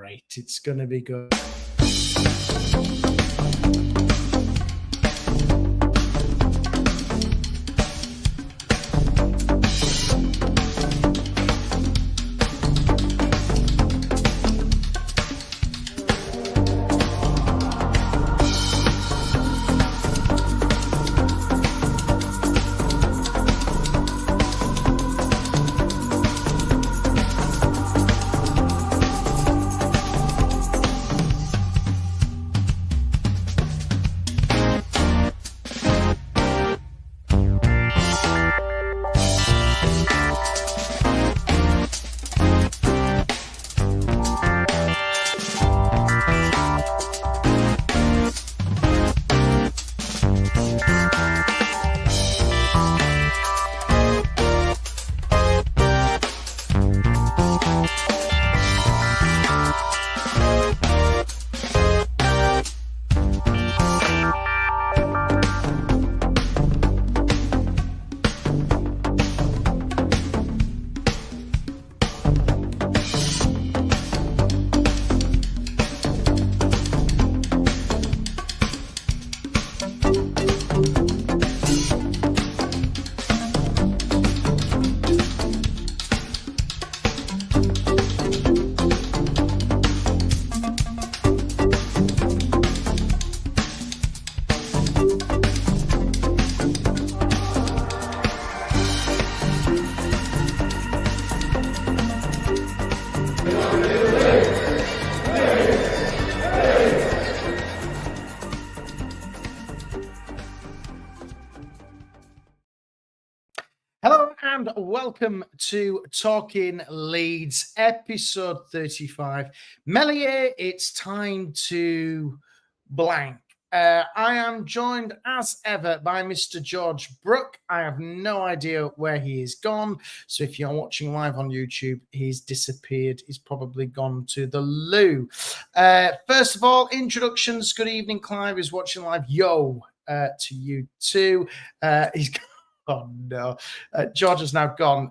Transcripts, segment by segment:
great. It's going to be good. And welcome to Talking Leeds, episode 35. Meslier, it's time to blank. I am joined, as ever, by Mr. George Brook. I have no idea where he is gone. So if you're watching live on YouTube, he's disappeared. He's probably gone to the loo. First of all, introductions. Good evening, Clive is watching live. Yo, to you too. He's Oh, no. George has now gone.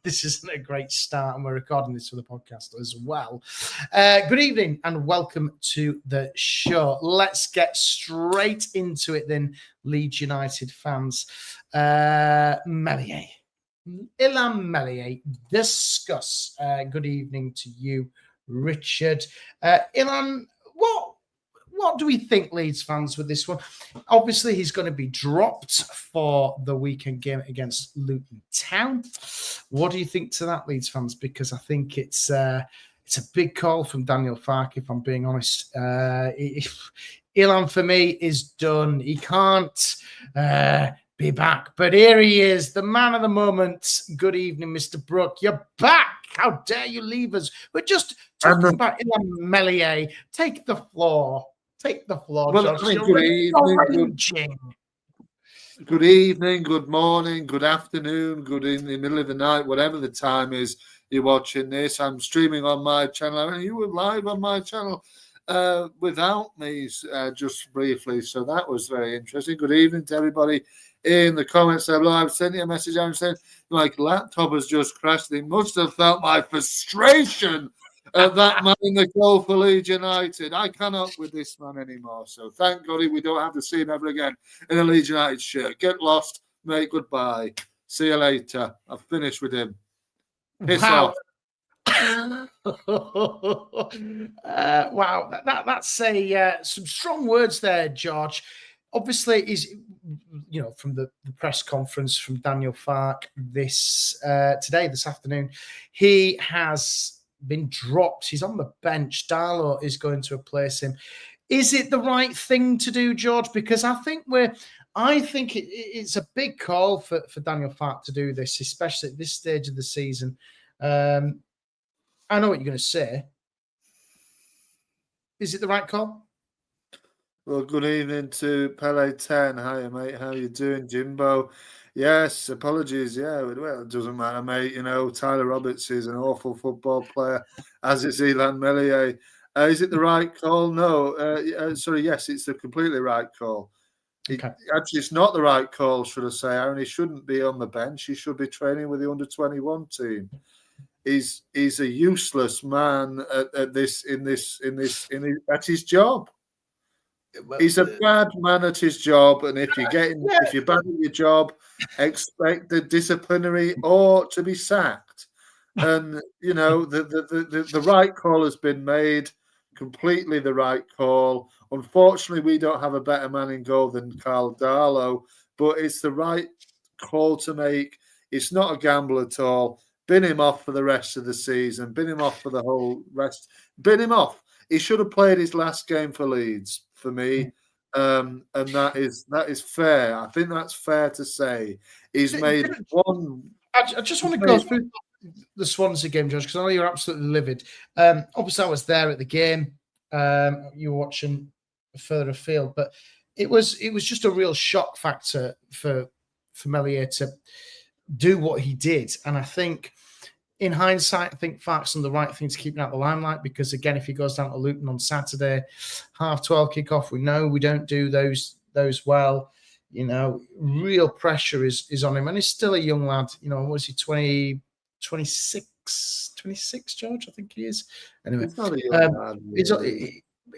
This isn't a great start, and we're recording this for the podcast as well. Good evening and welcome to the show. Let's get straight into it then, Leeds United fans. Meslier. Ilham Meslier, discuss. Good evening to you, Richard. Ilham, what do we think, Leeds fans, with this one? Obviously, he's going to be dropped for the weekend game against Luton Town. What do you think to that, Leeds fans? Because I think it's a big call from Daniel Farke, if I'm being honest. Ilham, for me, is done. He can't be back. But here he is, the man of the moment. Good evening, Mr. Brook. You're back. How dare you leave us? We're just talking about Ilham Meslier. Take the floor. Take the floor, well, George. Good evening, good morning, good afternoon, good in the middle of the night, whatever the time is you're watching this. I'm streaming on my channel, and you were live on my channel without me just briefly. So that was very interesting. Good evening to everybody in the comments. I've sent you a message. I'm saying, like, laptop has just crashed. They must have felt my frustration of that man in the goal for Leeds United. I cannot with this man anymore. So thank God we don't have to see him ever again in a Leeds United shirt. Get lost, mate. Goodbye. See you later. I've finished with him. Piss off. Wow. That's some strong words there, George. Obviously, is from the press conference from Daniel Farke this afternoon, he has been dropped. He's on the bench. Darlow is going to replace him. Is it the right thing to do, George? Because I think it's a big call for Daniel Farke to do this, especially at this stage of the season. I know what you're going to say. Is it the right call? Well, good evening to Pele 10. Hi, mate. How you doing, Jimbo? Yes, apologies. Yeah, well, it doesn't matter, mate. Tyler Roberts is an awful football player, as is Ilham Meslier. Is it the right call? No. Yes, it's the completely right call. Okay. Actually, it's not the right call, should I say. Aaron, he shouldn't be on the bench. He should be training with the under-21 team. is a useless man at his job. He's a bad man at his job, and if you're bad at your job, expect the disciplinary or to be sacked. And the right call has been made, completely the right call. Unfortunately, we don't have a better man in goal than Carl Darlow, but it's the right call to make. It's not a gamble at all. Bin him off for the rest of the season. Bin him off for the whole rest. Bin him off. He should have played his last game for Leeds, for me. And that is fair. I think that's fair to say. He's made one. I just want to go through the Swansea game, George, because I know you're absolutely livid. Obviously, I was there at the game. You were watching further afield, but it was just a real shock factor for Meslier to do what he did. And I think, in hindsight, I think Farke's done the right thing to keep him out of the limelight, because, again, if he goes down to Luton on Saturday, 12:30 kickoff, we know we don't do those well. Real pressure is on him. And he's still a young lad. Was he 26, George? I think he is. Anyway, he's not a young lad. He's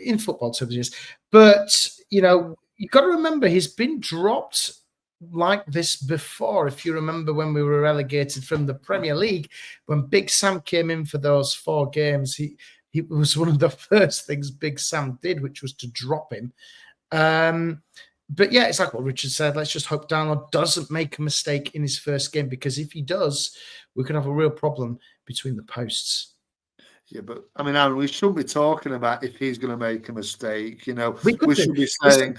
in football terms, he is. But, you've got to remember, he's been dropped like this before. If you remember when we were relegated from the Premier League, when Big Sam came in for those 4 games, he was one of the first things Big Sam did, which was to drop him. But yeah, it's like what Richard said. Let's just hope Darlow doesn't make a mistake in his first game, because if he does, we could have a real problem between the posts. Yeah, but I mean, Aaron, we shouldn't be talking about if he's going to make a mistake. We should be saying,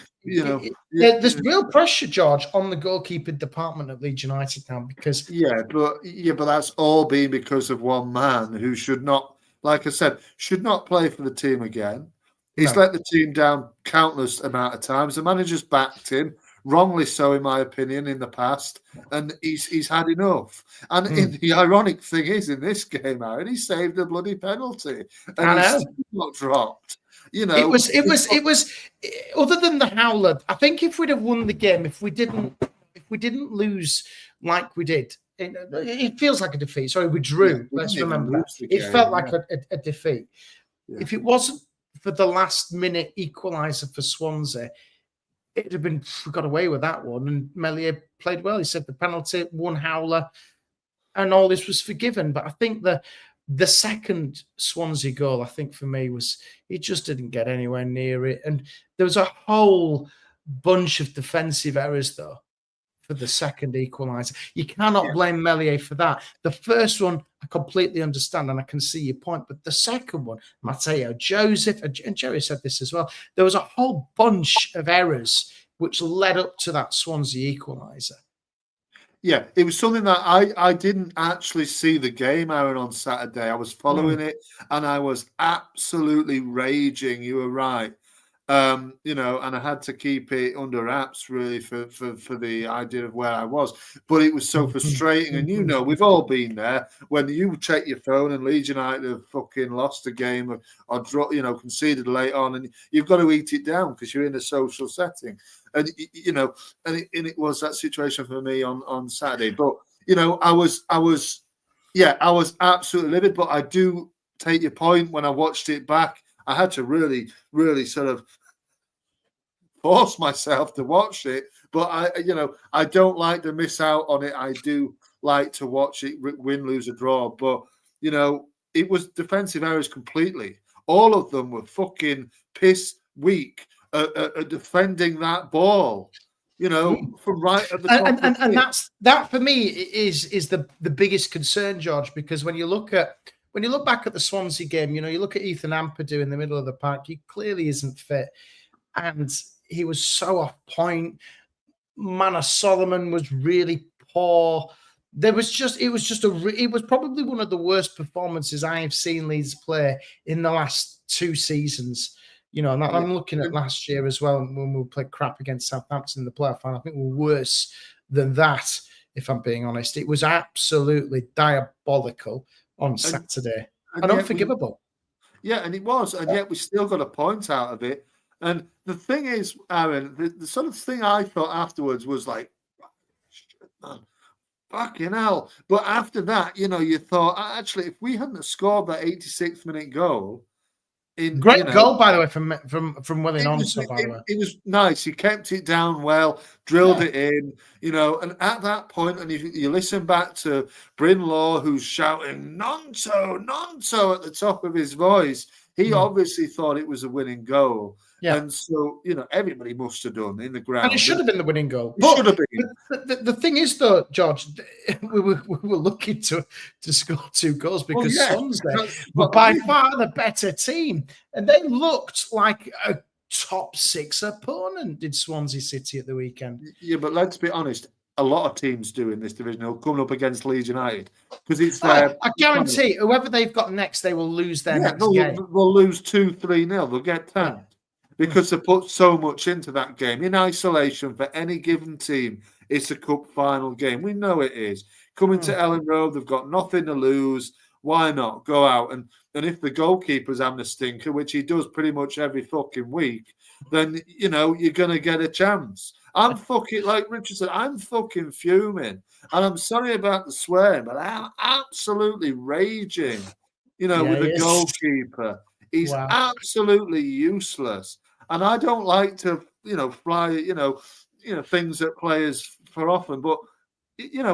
there's real pressure, George, on the goalkeeper department at Leeds United now, because but that's all been because of one man who should not, like I said, should not play for the team again. He's let the team down countless amount of times. The manager's backed him, wrongly so, in my opinion, in the past, and he's had enough. And the ironic thing is, in this game, Aaron, he saved a bloody penalty, and he's still not dropped. It was. Other than the howler, I think if we'd have won the game, if we didn't lose like we did, it feels like a defeat. Sorry, we drew. Let's remember that. It felt like a defeat. Yeah. If it wasn't for the last minute equaliser for Swansea, it'd have been, we got away with that one. And Meslier played well. He said the penalty, one howler, and all this was forgiven. But I think the second Swansea goal, I think for me, was he just didn't get anywhere near it. And there was a whole bunch of defensive errors, though, for the second equaliser. You cannot blame Meslier for that. The first one, I completely understand, and I can see your point. But the second one, Matteo, Joseph, and Jerry said this as well, there was a whole bunch of errors which led up to that Swansea equaliser. Yeah, it was something that I didn't actually see the game, Aaron, on Saturday. I was following it, and I was absolutely raging. You were right. And I had to keep it under wraps, really, for the idea of where I was. But it was so frustrating. And, we've all been there. When you check your phone and Leeds United have fucking lost a game or conceded late on, and you've got to eat it down because you're in a social setting. And, it was that situation for me on Saturday. But, I was absolutely livid. But I do take your point. When I watched it back, I had to really, really sort of force myself to watch it. But I don't like to miss out on it. I do like to watch it win, lose, or draw. But, it was defensive errors completely. All of them were fucking piss weak at defending that ball. From right at the top. And that for me is the biggest concern, George, because when you look back at the Swansea game, you look at Ethan Ampadu in the middle of the park, he clearly isn't fit. And he was so off point. Manor Solomon was really poor. It was probably one of the worst performances I have seen Leeds play in the last 2 seasons. And I'm looking at last year as well, when we played crap against Southampton in the playoff final. I think we're worse than that, if I'm being honest. It was absolutely diabolical on Saturday and unforgivable. And it was, and yet we still got a point out of it. And the thing is, Aaron, the sort of thing I thought afterwards was like, shit, man, fucking hell. But after that, you thought, actually, if we hadn't scored that 86th minute goal, Great goal, by the way, from Willie Nonso, by the way. It was nice. He kept it down well, drilled it in, and at that point, and you listen back to Bryn Law, who's shouting, Nonso, Nonso, at the top of his voice. He obviously thought it was a winning goal. Yeah. And so, everybody must have done in the ground. And it should have been the winning goal. It should have been. The thing is, though, George, we were lucky to score 2 goals because Swansea were by far the better team. And they looked like a top 6 opponent, did Swansea City at the weekend. Yeah, but let's be honest. A lot of teams do in this division are coming up against Leeds United because it's their. I guarantee whoever they've got next, they will lose their next game. They'll lose 2-3-0. They'll get 10 because they put so much into that game. In isolation, for any given team, it's a cup final game. We know it is. Coming to Ellen Road, they've got nothing to lose. Why not go out and if the goalkeeper's having a stinker, which he does pretty much every fucking week, then you're going to get a chance. I'm fucking, like Richard said, I'm fucking fuming. And I'm sorry about the swearing, but I'm absolutely raging, with the goalkeeper. He's absolutely useless. And I don't like to, fly, things at players for often. But,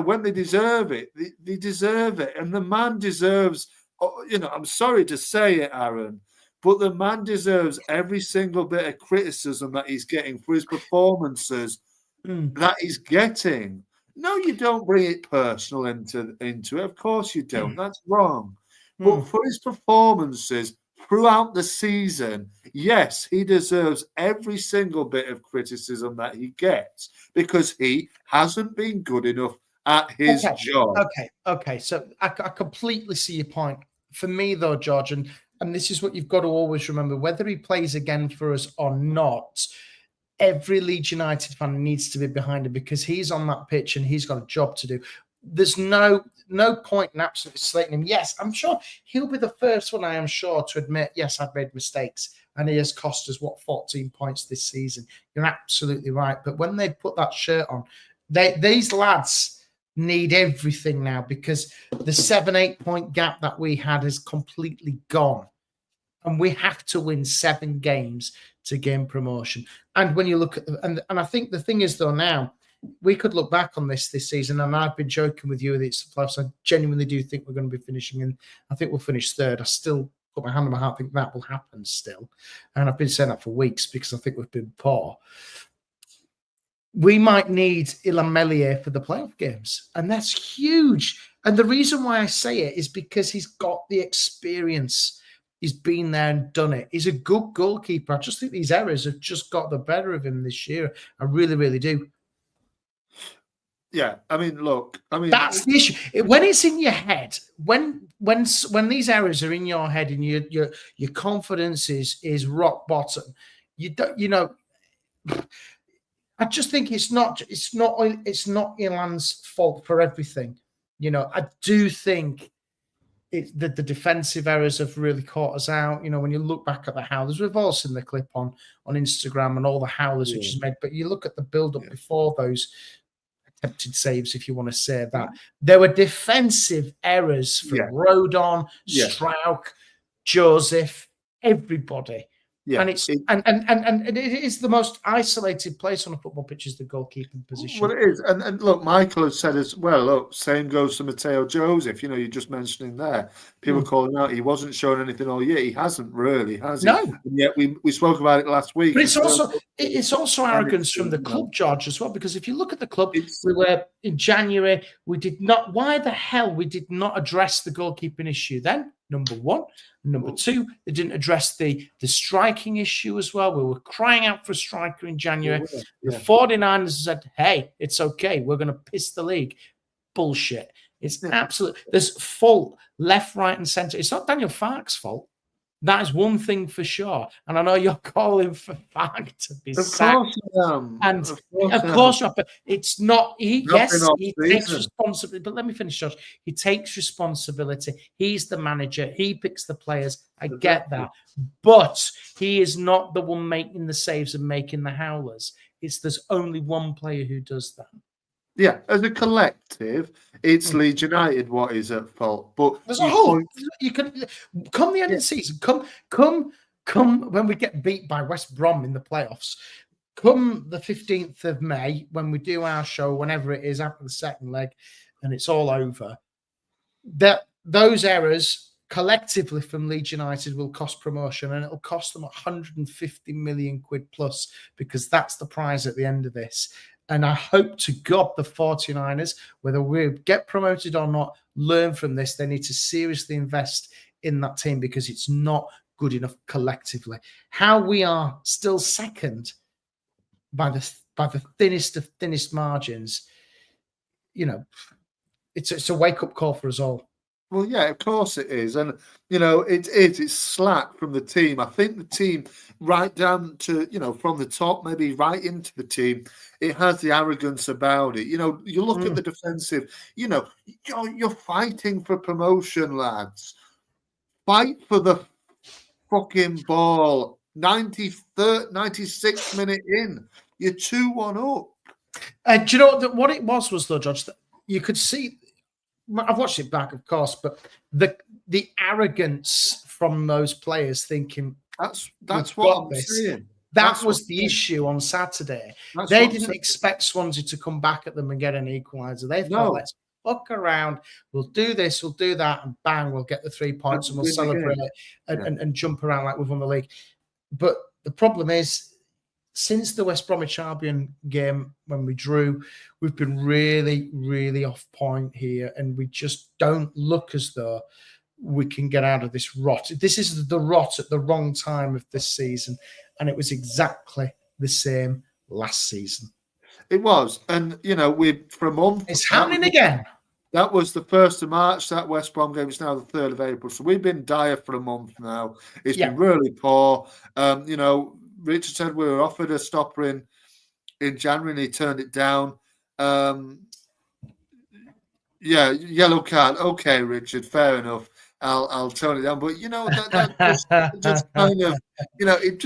when they deserve it, they deserve it. And the man deserves, I'm sorry to say it, Arron, but the man deserves every single bit of criticism that he's getting for his performances that he's getting. No, you don't bring it personal into it. Of course you don't. That's wrong. But for his performances throughout the season, yes, he deserves every single bit of criticism that he gets because he hasn't been good enough at his job. Okay. So I completely see your point. For me, though, George, and this is what you've got to always remember, whether he plays again for us or not, every Leeds United fan needs to be behind him because he's on that pitch and he's got a job to do. There's no point in absolutely slating him. Yes, I'm sure he'll be the first one, I am sure, to admit, yes, I've made mistakes and he has cost us, 14 points this season. You're absolutely right. But when they put that shirt on, these lads need everything now because the 7-8 point gap that we had is completely gone. And we have to win 7 games to gain promotion. And when you look at and I think the thing is, though, now we could look back on this season, and I've been joking with you that it's the playoffs. I genuinely do think we're going to be finishing, and I think we'll finish 3rd. I still put my hand on my heart, I think that will happen still. And I've been saying that for weeks because I think we've been poor. We might need Illan Meslier for the playoff games, and that's huge. And the reason why I say it is because he's got the experience. He's been there and done it. He's a good goalkeeper. I just think these errors have just got the better of him this year. I really, really do. Yeah, look, that's the issue. When it's in your head, when these errors are in your head and your confidence is rock bottom, I just think it's not Ilan's fault for everything. I do think the defensive errors have really caught us out. When you look back at the howlers, we've all seen the clip on Instagram and all the howlers which is made. But you look at the build-up before those attempted saves, if you want to say that. There were defensive errors from Rodon, Strauch, Joseph, everybody. Yeah, and it is the most isolated place on a football pitch is the goalkeeping position. Well, it is, and look, Michael has said as well. Look, same goes to Mateo Joseph. You just mentioned him there. People calling out he wasn't showing anything all year. He hasn't really, has he? No. And yet we spoke about it last week. But it's also arrogance from the club, George, as well. Because if you look at the club, we were in January. We did not. Why the hell we did not address the goalkeeping issue then? Number one. Number two, they didn't address the striking issue as well. We were crying out for a striker in January. The 49ers said, hey, it's okay. We're going to piss the league. Bullshit. It's absolute. There's fault left, right, and centre. It's not Daniel Farke's fault. That is one thing for sure. And I know you're calling for Farke to be sacked. And of course not. But it's not. He takes responsibility. But let me finish, Josh. He takes responsibility. He's the manager. He picks the players. I get that. But he is not the one making the saves and making the howlers. There's only one player who does that. Yeah, as a collective, it's Leeds United what is at fault. But there's a whole. You can come the end of the season. Come when we get beat by West Brom in the playoffs. Come the 15th of May when we do our show, whenever it is after the second leg, and it's all over. That those errors collectively from Leeds United will cost promotion, and it'll cost them 150 million quid plus, because that's the prize at the end of this. And I hope to God the 49ers, whether we get promoted or not, learn from this. They need to seriously invest in that team, because it's not good enough collectively. How we are still second by the thinnest of thinnest margins, it's a wake-up call for us all. Well, yeah, of course it is. And, it's slack from the team. I think the team, right down to, from the top, maybe right into the team, it has the arrogance about it. You look at the defensive, you're fighting for promotion, lads. Fight for the fucking ball. 96th minute in. You're 2-1 up. Do you know what it was though, George? That you could see... I've watched it back, of course, but the arrogance from those players thinking that's what I'm saying. That was the issue on Saturday. They didn't expect Swansea to come back at them and get an equaliser. They thought, let's fuck around, we'll do this, we'll do that, and bang, we'll get the 3 points and we'll celebrate and jump around like we've won the league. But the problem is, since the West Bromwich Albion game when we drew, we've been really, really off point here, and we just don't look as though we can get out of this rot. This is the rot at the wrong time of this season, and it was exactly the same last season. It was, and for a month, it's happening again. That was the 1st of March. That West Brom game is now the 3rd of April. So we've been dire for a month now. It's been really poor. Richard said we were offered a stopper in January, and he turned it down. Yellow card. Okay, Richard, fair enough. I'll turn it down. But that just kind of, it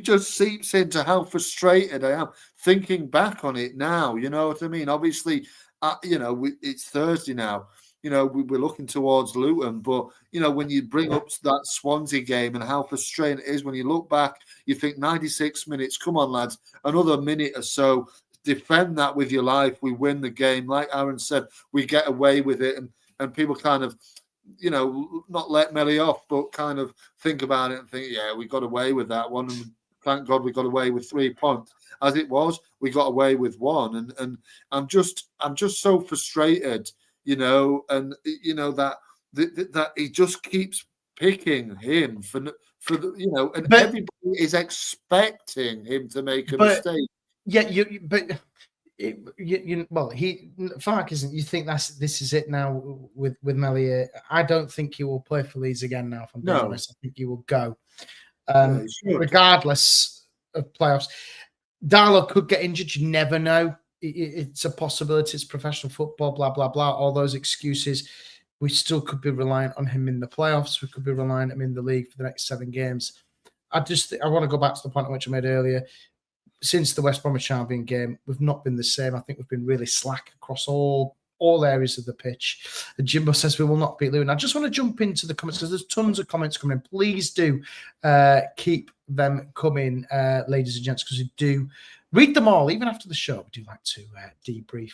just seeps into how frustrated I am thinking back on it now. You know what I mean? Obviously, it's Thursday now. We're looking towards Luton, but when you bring up that Swansea game and how frustrating it is, when you look back, you think 96 minutes. Come on, lads, another minute or so. Defend that with your life. We win the game, like Arron said. We get away with it, and people kind of, not let Meslier off, but kind of think about it and think, yeah, we got away with that one, and thank God we got away with 3 points. As it was, we got away with 1, and I'm just so frustrated. That he just keeps picking him for and everybody is expecting him to make a mistake. Yeah, Fark isn't. You think this is it now with Meslier? I don't think he will play for Leeds again now. If I'm being honest, I think he will go, regardless of playoffs. Darlow could get injured. You never know. It's a possibility. It's professional football, blah, blah, blah. All those excuses. We still could be reliant on him in the playoffs. We could be reliant on him in the league for the next 7 games. I want to go back to the point which I made earlier. Since the West Bromwich Albion game, we've not been the same. I think we've been really slack across all areas of the pitch. And Jimbo says we will not beat Luton. I just want to jump into the comments because there's tons of comments coming in. Please do keep them coming, ladies and gents, because we do read them all, even after the show. We do like to debrief.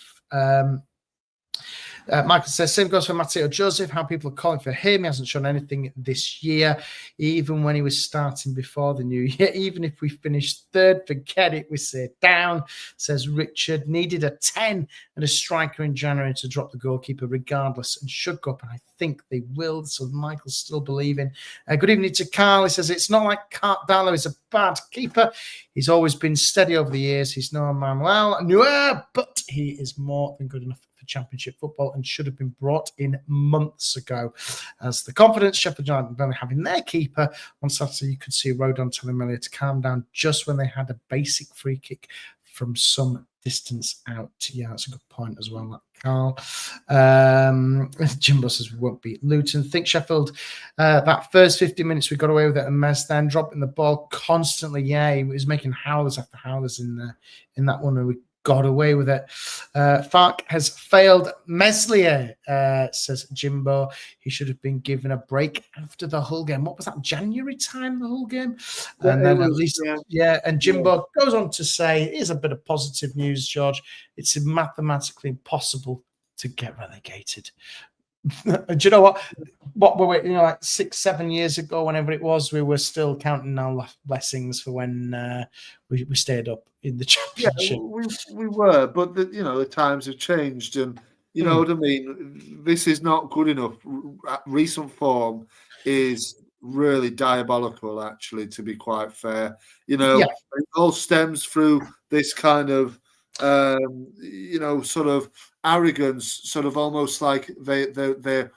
Michael says, same goes for Matteo Joseph, how people are calling for him. He hasn't shown anything this year, even when he was starting before the new year. Even if we finish 3rd, forget it, we say down, says Richard. Needed a 10 and a striker in January to drop the goalkeeper regardless, and should go up, and I think they will. So Michael's still believing. Good evening to Carl. He says, it's not like Darlow is a bad keeper. He's always been steady over the years. He's no Manuel, but he is more than good enough for Championship football and should have been brought in months ago. As the confidence Sheffield United were having their keeper on Saturday, you could see Rodon telling Meslier to calm down just when they had a basic free kick from some distance out. Yeah, that's a good point as well, that Carl. Jimbo says we won't beat Luton. Think Sheffield, that first 50 minutes we got away with it, and Mes then dropping the ball constantly. Yeah, he was making howlers after howlers in that one, and we got away with it. Fark has failed Meslier, says Jimbo. He should have been given a break after the Hull game. What was that, January time, the Hull game? And then at least, and Jimbo goes on to say, here's a bit of positive news, George. It's mathematically impossible to get relegated. Do you know what were we, like 6-7 years ago, whenever it was, we were still counting our blessings for when we stayed up in the championship. We were, but the times have changed, and you know what I mean. This is not good enough. Recent form is really diabolical, actually, to be quite fair. It all stems through this kind of sort of arrogance, sort of almost like they're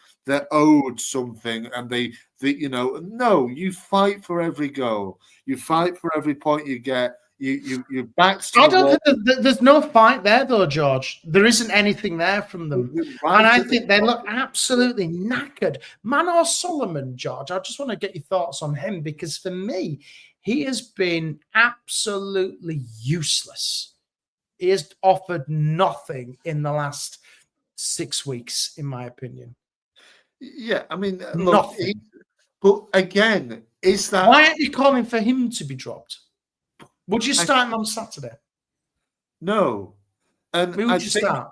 owed something, and they no, you fight for every goal, you fight for every point you get. You backs. I don't think there's no fight there, though, George. There isn't anything there from them, and I think they look absolutely knackered. Manor Solomon, George, I just want to get your thoughts on him, because for me, he has been absolutely useless. He has offered nothing in the last 6 weeks, in my opinion. Yeah, I mean, nothing. But again, is that why aren't you calling for him to be dropped? Would you start him on Saturday? No. And who would you start?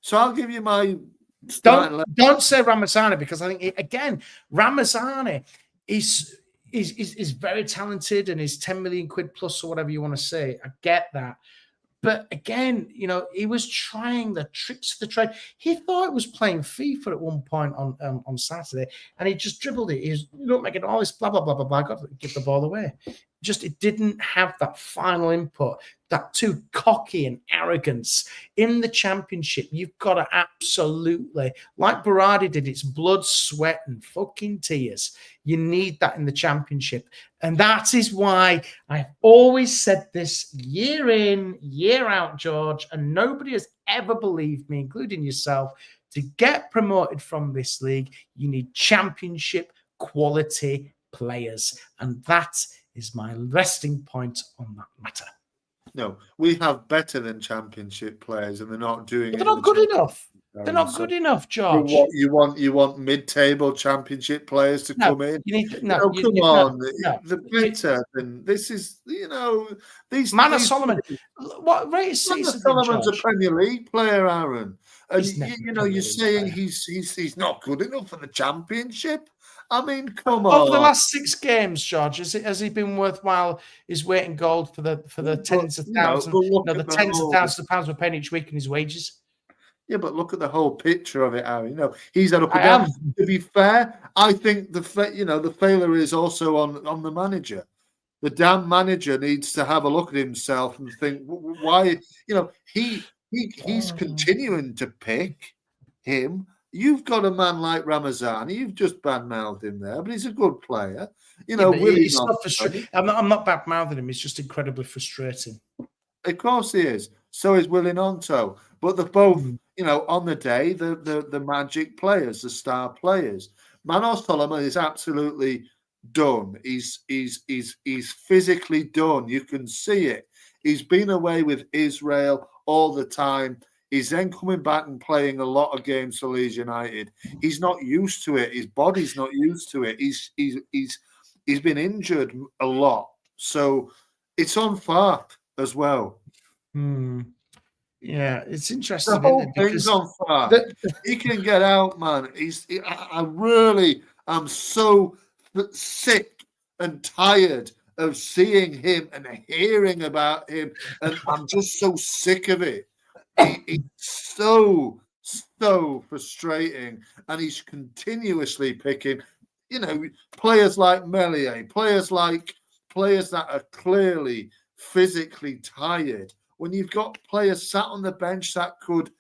So I'll give you my don't say Ramazani, because I think Ramazani is very talented and is 10 million quid plus, or whatever you want to say. I get that. But again, he was trying the tricks of the trade. He thought it was playing FIFA at one point on Saturday, and he just dribbled it. He's not making all this blah, blah, blah, blah, blah. Got to give the ball away. It didn't have that final input, that too cocky and arrogance. In the championship, you've got to absolutely, like Berardi did, it's blood, sweat, and fucking tears. You need that in the championship. And that is why I've always said this year in, year out, George, and nobody has ever believed me, including yourself. To get promoted from this league, you need championship quality players. And that is my resting point on that matter. No, we have better than championship players, and they're not doing it. They're not good enough. They're not good enough, George. You want mid-table championship players to come in. Come on. The better than this is. These Manor Solomon. What rate is Manor Solomon's a Premier League player, Aaron, and you're saying he's not good enough for the championship. I mean, come on. Over the last 6 games, George, has he been worthwhile his weight in gold for the tens of thousands, the tens of thousands of pounds we're paying each week in his wages? Yeah, but look at the whole picture of it, Aaron. He's had up and down. To be fair, I think the failure is also on the manager. The damn manager needs to have a look at himself and think why. He's continuing to pick him. You've got a man like Ramazani. You've just bad-mouthed him there, but he's a good player. He's not frustrating. I'm not bad-mouthing him. It's just incredibly frustrating. Of course he is. So is Willie Gnonto. But they're both, on the day, the magic players, the star players. Manor Solomon is absolutely done. He's physically done. You can see it. He's been away with Israel all the time. He's then coming back and playing a lot of games for Leeds United. He's not used to it. His body's not used to it. He's been injured a lot. So it's on Fark as well. Yeah, it's interesting. The whole thing's on Fark. He can get out, man. I really am so sick and tired of seeing him and hearing about him. And I'm just so sick of it. He's so frustrating, and he's continuously picking, players like Meslier, players that are clearly physically tired. When you've got players sat on the bench that could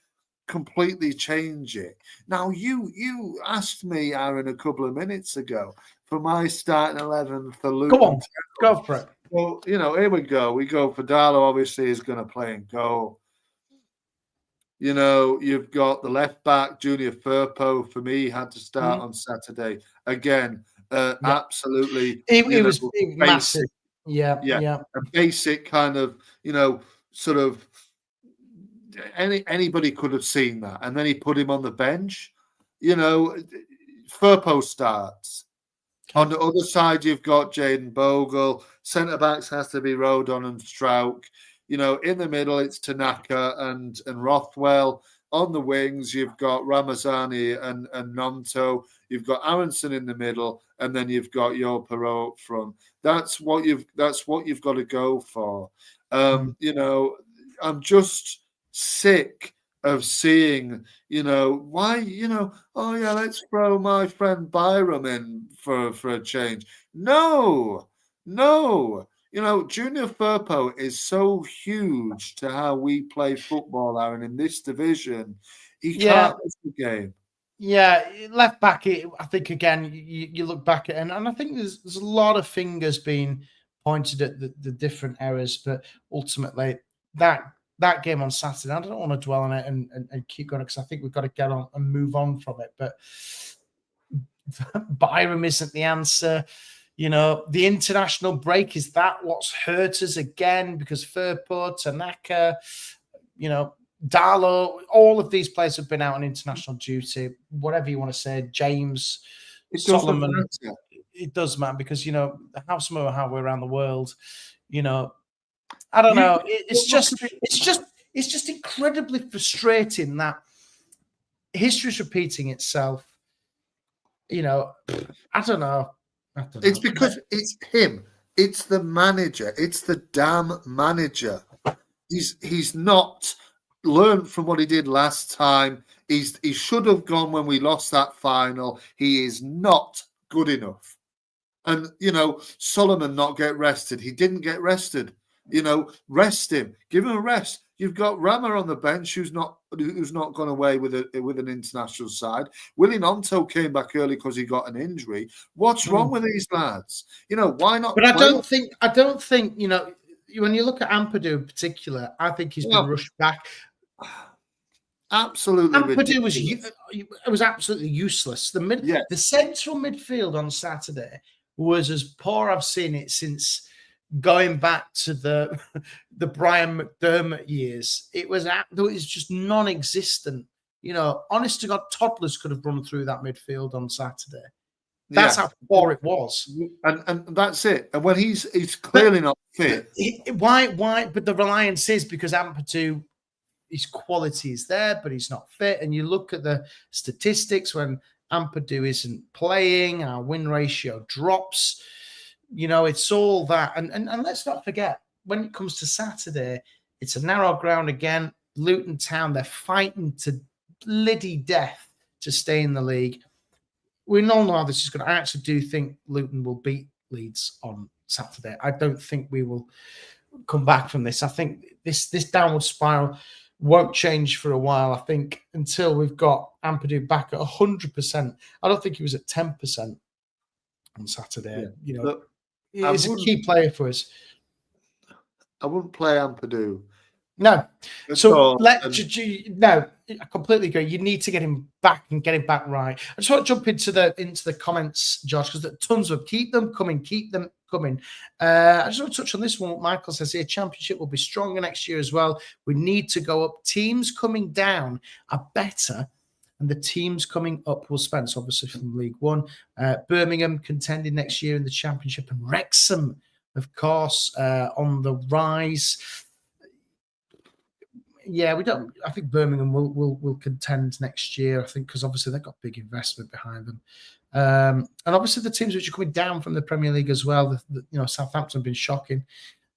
completely change it. Now, you asked me, Aaron, a couple of minutes ago for my starting 11 for Luke. Go on, go for it. Well, here we go. We go for Darlow. Obviously, is going to play in goal. You've got the left back, Junior Firpo. For me, had to start on Saturday again. Absolutely, he was massive. Yeah. A basic kind of, sort of anybody could have seen that. And then he put him on the bench. Firpo starts. On the other side, you've got Jaden Bogle. Centre backs has to be Rodon and Strauch. In the middle, it's Tanaka and Rothwell. On the wings, you've got Ramazani and Nonto. You've got Aronson in the middle, and then you've got Yo Perot up front. That's what you've got to go for. I'm just sick of seeing, why, let's throw my friend Byram in for a change. No. Junior Firpo is so huge to how we play football, Aaron, in this division. He can't miss the game. Yeah, left back, I think, again, you look back at it, and I think there's a lot of fingers being pointed at the different errors, but ultimately that game on Saturday, I don't want to dwell on it and keep going because I think we've got to get on and move on from it. But Byram isn't the answer. The international break, is that what's hurt us again? Because Firpo, Tanaka, Darlow, all of these players have been out on international duty. Whatever you want to say, James, Solomon, it does matter because how small how we're around the world. I don't know. It's just incredibly frustrating that history's repeating itself. I don't know. It's because it's him. It's the manager. It's the damn manager. He's not learned from what he did last time. He should have gone when we lost that final. He is not good enough. And Solomon not get rested. He didn't get rested. Rest him. Give him a rest. You've got Rama on the bench who's not gone away with an international side. Willie Nonto came back early because he got an injury. What's wrong with these lads? Why not? But I don't think when you look at Ampadu in particular, I think he's been rushed back. Absolutely, Ampadu was absolutely useless. The central midfield on Saturday was as poor I've seen it since going back to the Brian McDermott years. It was just non-existent. Honest to God, toddlers could have run through that midfield on Saturday. That's how poor it was. And that's it. And when he's clearly not fit. Why? But the reliance is because Ampadu, his quality is there, but he's not fit. And you look at the statistics when Ampadu isn't playing, our win ratio drops. It's all that. And let's not forget, when it comes to Saturday, it's a narrow ground again. Luton Town, they're fighting to bloody death to stay in the league. We all know how this is going to. I actually do think Luton will beat Leeds on Saturday. I don't think we will come back from this. I think this downward spiral won't change for a while. I think until we've got Ampadu back at 100%. I don't think he was at 10% on Saturday. He's a key player for us. I wouldn't play Ampadu. No. I completely agree. You need to get him back and get him back right. I just want to jump into the comments, Josh, because there are tons of keep them coming. I just want to touch on this one. What Michael says here, Championship will be stronger next year as well. We need to go up. Teams coming down are better, and the teams coming up will spend. So obviously from League One, Birmingham contending next year in the Championship, and Wrexham, of course, on the rise. Yeah, we don't. I think Birmingham will contend next year. I think because obviously they've got big investment behind them, and obviously the teams which are coming down from the Premier League as well. Southampton have been shocking.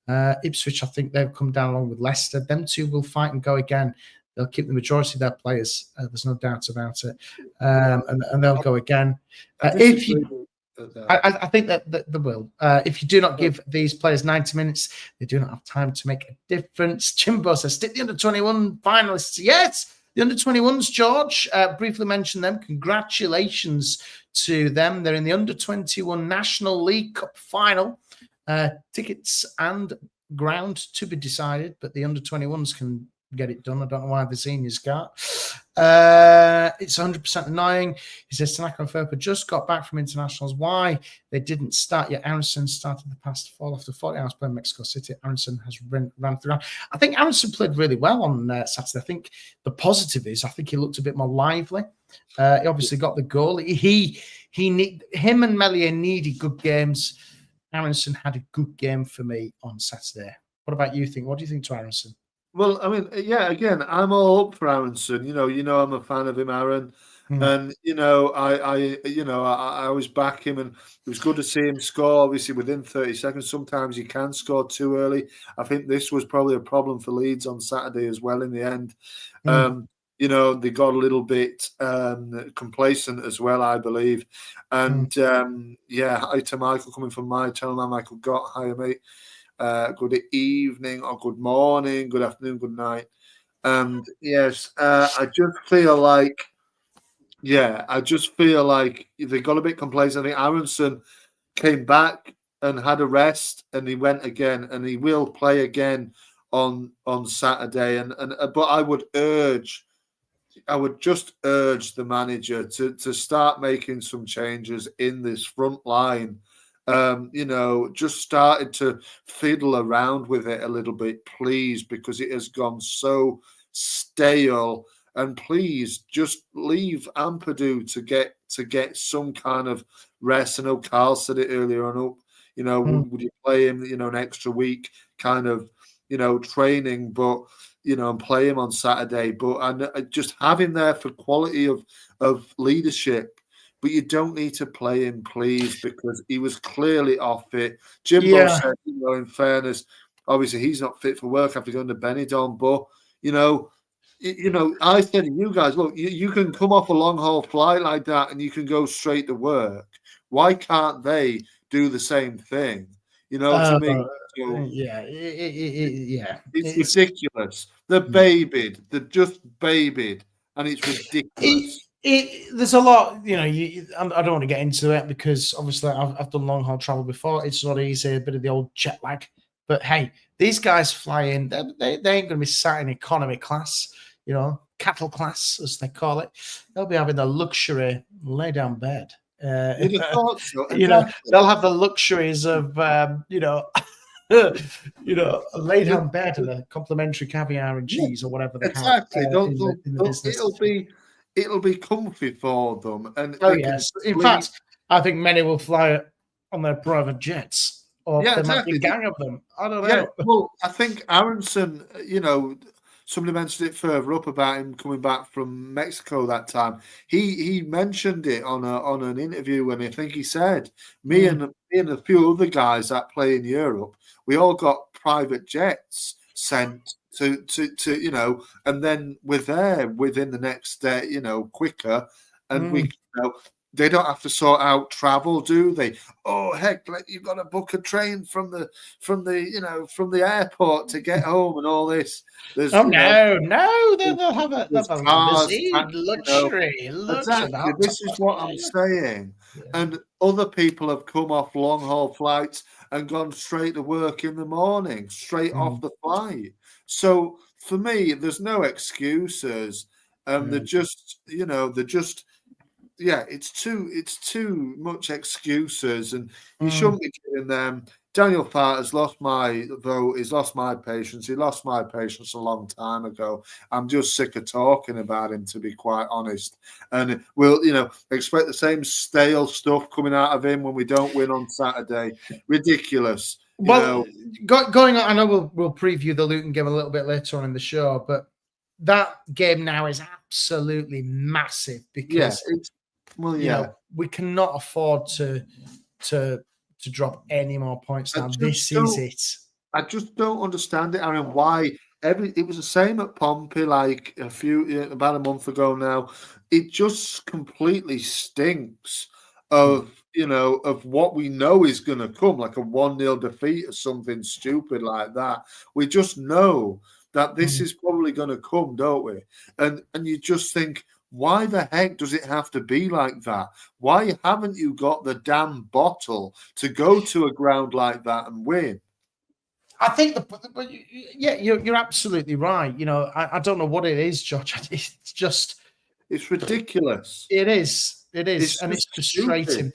Ipswich, I think they've come down along with Leicester. Them two will fight and go again. They'll keep the majority of their players. There's no doubt about it, and they'll go again. I think that they will. If you do not give these players 90 minutes, they do not have time to make a difference. Jimbo says, stick the under-21 finalists. Yes, the under-21s, George. Briefly mentioned them. Congratulations to them. They're in the under-21 National League Cup final. Tickets and ground to be decided, but the under-21s can get it done. I don't know why the seniors can't. It's 100% annoying. He says, Tanaka and Ferper just got back from internationals. Why they didn't start yet? Aronson started the past fall after 40 hours playing Mexico City. Aronson has ran through. I think Aronson played really well on Saturday. I think the positive is I think he looked a bit more lively. He obviously got the goal. Him and Meslier needed good games. Aronson had a good game for me on Saturday. What about you? What do you think to Aronson? Well, I mean, yeah, again, I'm all up for Aronson. You know, I'm a fan of him, Aaron. And I always back him, and it was good to see him score. Obviously, within 30 seconds, sometimes you can score too early. I think this was probably a problem for Leeds on Saturday as well. In the end, they got a little bit complacent as well, I believe. And hi to Michael coming from my channel. Now, Michael got hi, mate. Good evening or good morning, good afternoon, good night. And yes, I just feel like they got a bit complacent. I think Aronson came back and had a rest, and he went again, and he will play again on Saturday. But I would just urge the manager to start making some changes in this front line. Just started to fiddle around with it a little bit, please, because it has gone so stale. And please just leave Ampadu to get some kind of rest. I know Carl said it earlier on. Would you play him, an extra week kind of, training, but and play him on Saturday. But just have him there for quality of leadership. But you don't need to play him, please, because he was clearly off it. Jimbo said, in fairness, obviously he's not fit for work after going to Benidorm. But I said to you guys, look, you can come off a long haul flight like that and you can go straight to work. Why can't they do the same thing? To me, it's ridiculous. They're babied. They're just babied, and it's ridiculous. There's a lot, I don't want to get into it because obviously I've done long haul travel before. It's not easy, a bit of the old jet lag. But hey, these guys fly in. They ain't going to be sat in economy class, cattle class as they call it. They'll be having the luxury lay down bed. You'd have thought so. They'll have the luxuries of a lay down bed and a complimentary caviar and cheese or whatever they have. Exactly. It'll be comfy for them. And yes. In fact, I think many will fly on their private jets, or there might be a gang of them. I don't know. Yeah, well, I think Aronson, somebody mentioned it further up about him coming back from Mexico that time. He mentioned it on an interview, and I think he said, me and a few other guys that play in Europe, we all got private jets sent to and then we're there within the next day, quicker, and we, they don't have to sort out travel, do they? Oh heck, you've got to book a train from the airport to get home and all this. They'll have a luxury. Exactly. This is what I'm saying. Yeah. And other people have come off long haul flights and gone straight to work in the morning, straight off the flight. So for me, there's no excuses. They're just, it's too much excuses, and you shouldn't be giving them. Daniel Fart has lost my vote. He's lost my patience. He lost my patience a long time ago. I'm just sick of talking about him, to be quite honest. And we'll, expect the same stale stuff coming out of him when we don't win on Saturday. Ridiculous. Going on, I know we'll preview the Luton game a little bit later on in the show, but that game now is absolutely massive because we cannot afford to drop any more points now. This is it. I just don't understand it, Aaron. Why it was the same at Pompey about a month ago now. It just completely stinks of what we know is going to come, like a 1-0 defeat or something stupid like that. We just know that this is probably going to come, don't we? And you just think, why the heck does it have to be like that? Why haven't you got the damn bottle to go to a ground like that and win? I think you're absolutely right. You know, I don't know what it is, George. It's ridiculous. It is, and it's frustrating.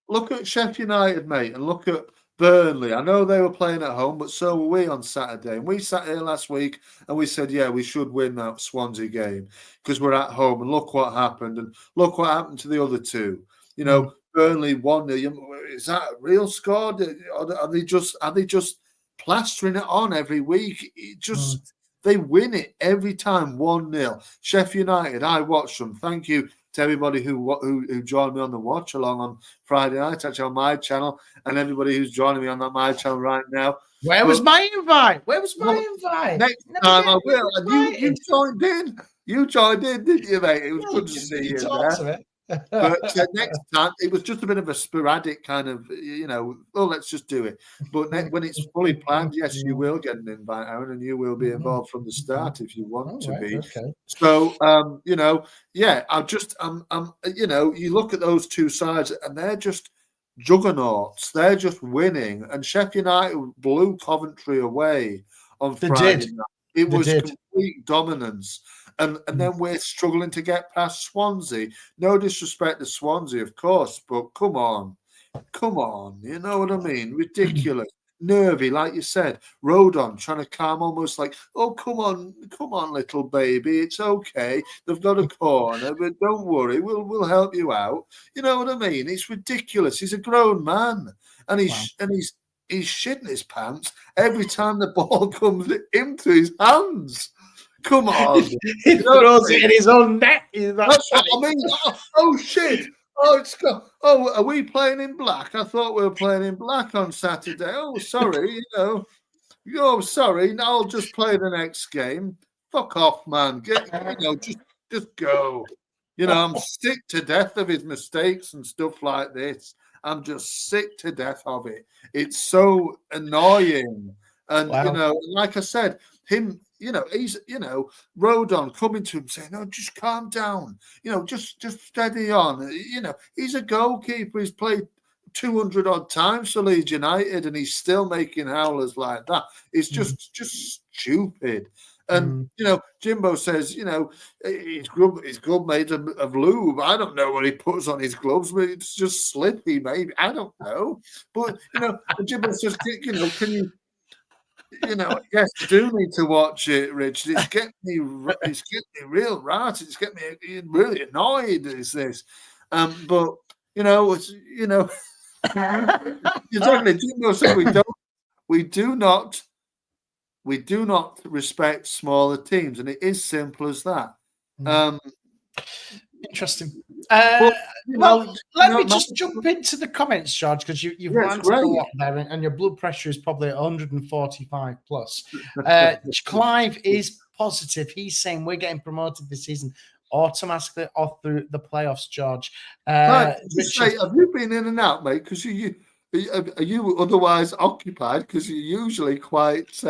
Look at Sheffield United, mate, and look at Burnley. I know they were playing at home, but so were we on Saturday. And we sat here last week and we said, yeah, we should win that Swansea game because we're at home. And look what happened. And look what happened to the other two. You know, Burnley 1-0. Is that a real score? Are they just plastering it on every week? They win it every time 1-0. Sheffield United, I watched them. Thank you to everybody who joined me on the watch along on Friday night, actually on my channel, and everybody who's joining me on my channel right now. Where was my invite? Next time I will. And you joined in. You joined in, didn't you, mate? It was good to see you there. But next time, it was just a bit of a sporadic kind of, let's just do it. But when it's fully planned, yes, you will get an invite, Arron, and you will be involved from the start if you want to be. Okay. So, you look at those two sides and they're just juggernauts. They're just winning. And Sheffield United blew Coventry away on Friday night. It was complete dominance. And then we're struggling to get past Swansea. No disrespect to Swansea, of course, but come on. You know what I mean? Ridiculous. Nervy, like you said. Rodon trying to calm, almost like, oh, come on, little baby. It's okay. They've got a corner, but don't worry. We'll help you out. You know what I mean? It's ridiculous. He's a grown man. And he's shitting his pants every time the ball comes into his hands. Come on. He throws it in his own net. That's what I mean. Oh, shit. Oh, are we playing in black? I thought we were playing in black on Saturday. Oh, sorry. Sorry. Now I'll just play the next game. Fuck off, man. Just go. I'm sick to death of his mistakes and stuff like this. I'm just sick to death of it. It's so annoying. And, like I said, him, he's, Rodon coming to him saying, no, just calm down. Just steady on. He's a goalkeeper. He's played 200 odd times for Leeds United and he's still making howlers like that. It's just stupid. And, Jimbo says, his glove made of lube. I don't know what he puts on his gloves, but it's just slippy, maybe. I don't know. But, Jimbo says, can you, yes, I do need to watch it, Rich. It's getting me real right. It's getting me really annoyed, is this. But, exactly, Jimbo said we do not respect smaller teams, and it is simple as that. Interesting. Let me just jump into the comments, George, because you've ranted a lot there, and your blood pressure is probably 145 plus. Clive is positive. He's saying we're getting promoted this season automatically off through the playoffs, George. Have you been in and out, mate? Because are you otherwise occupied? Because you're usually quite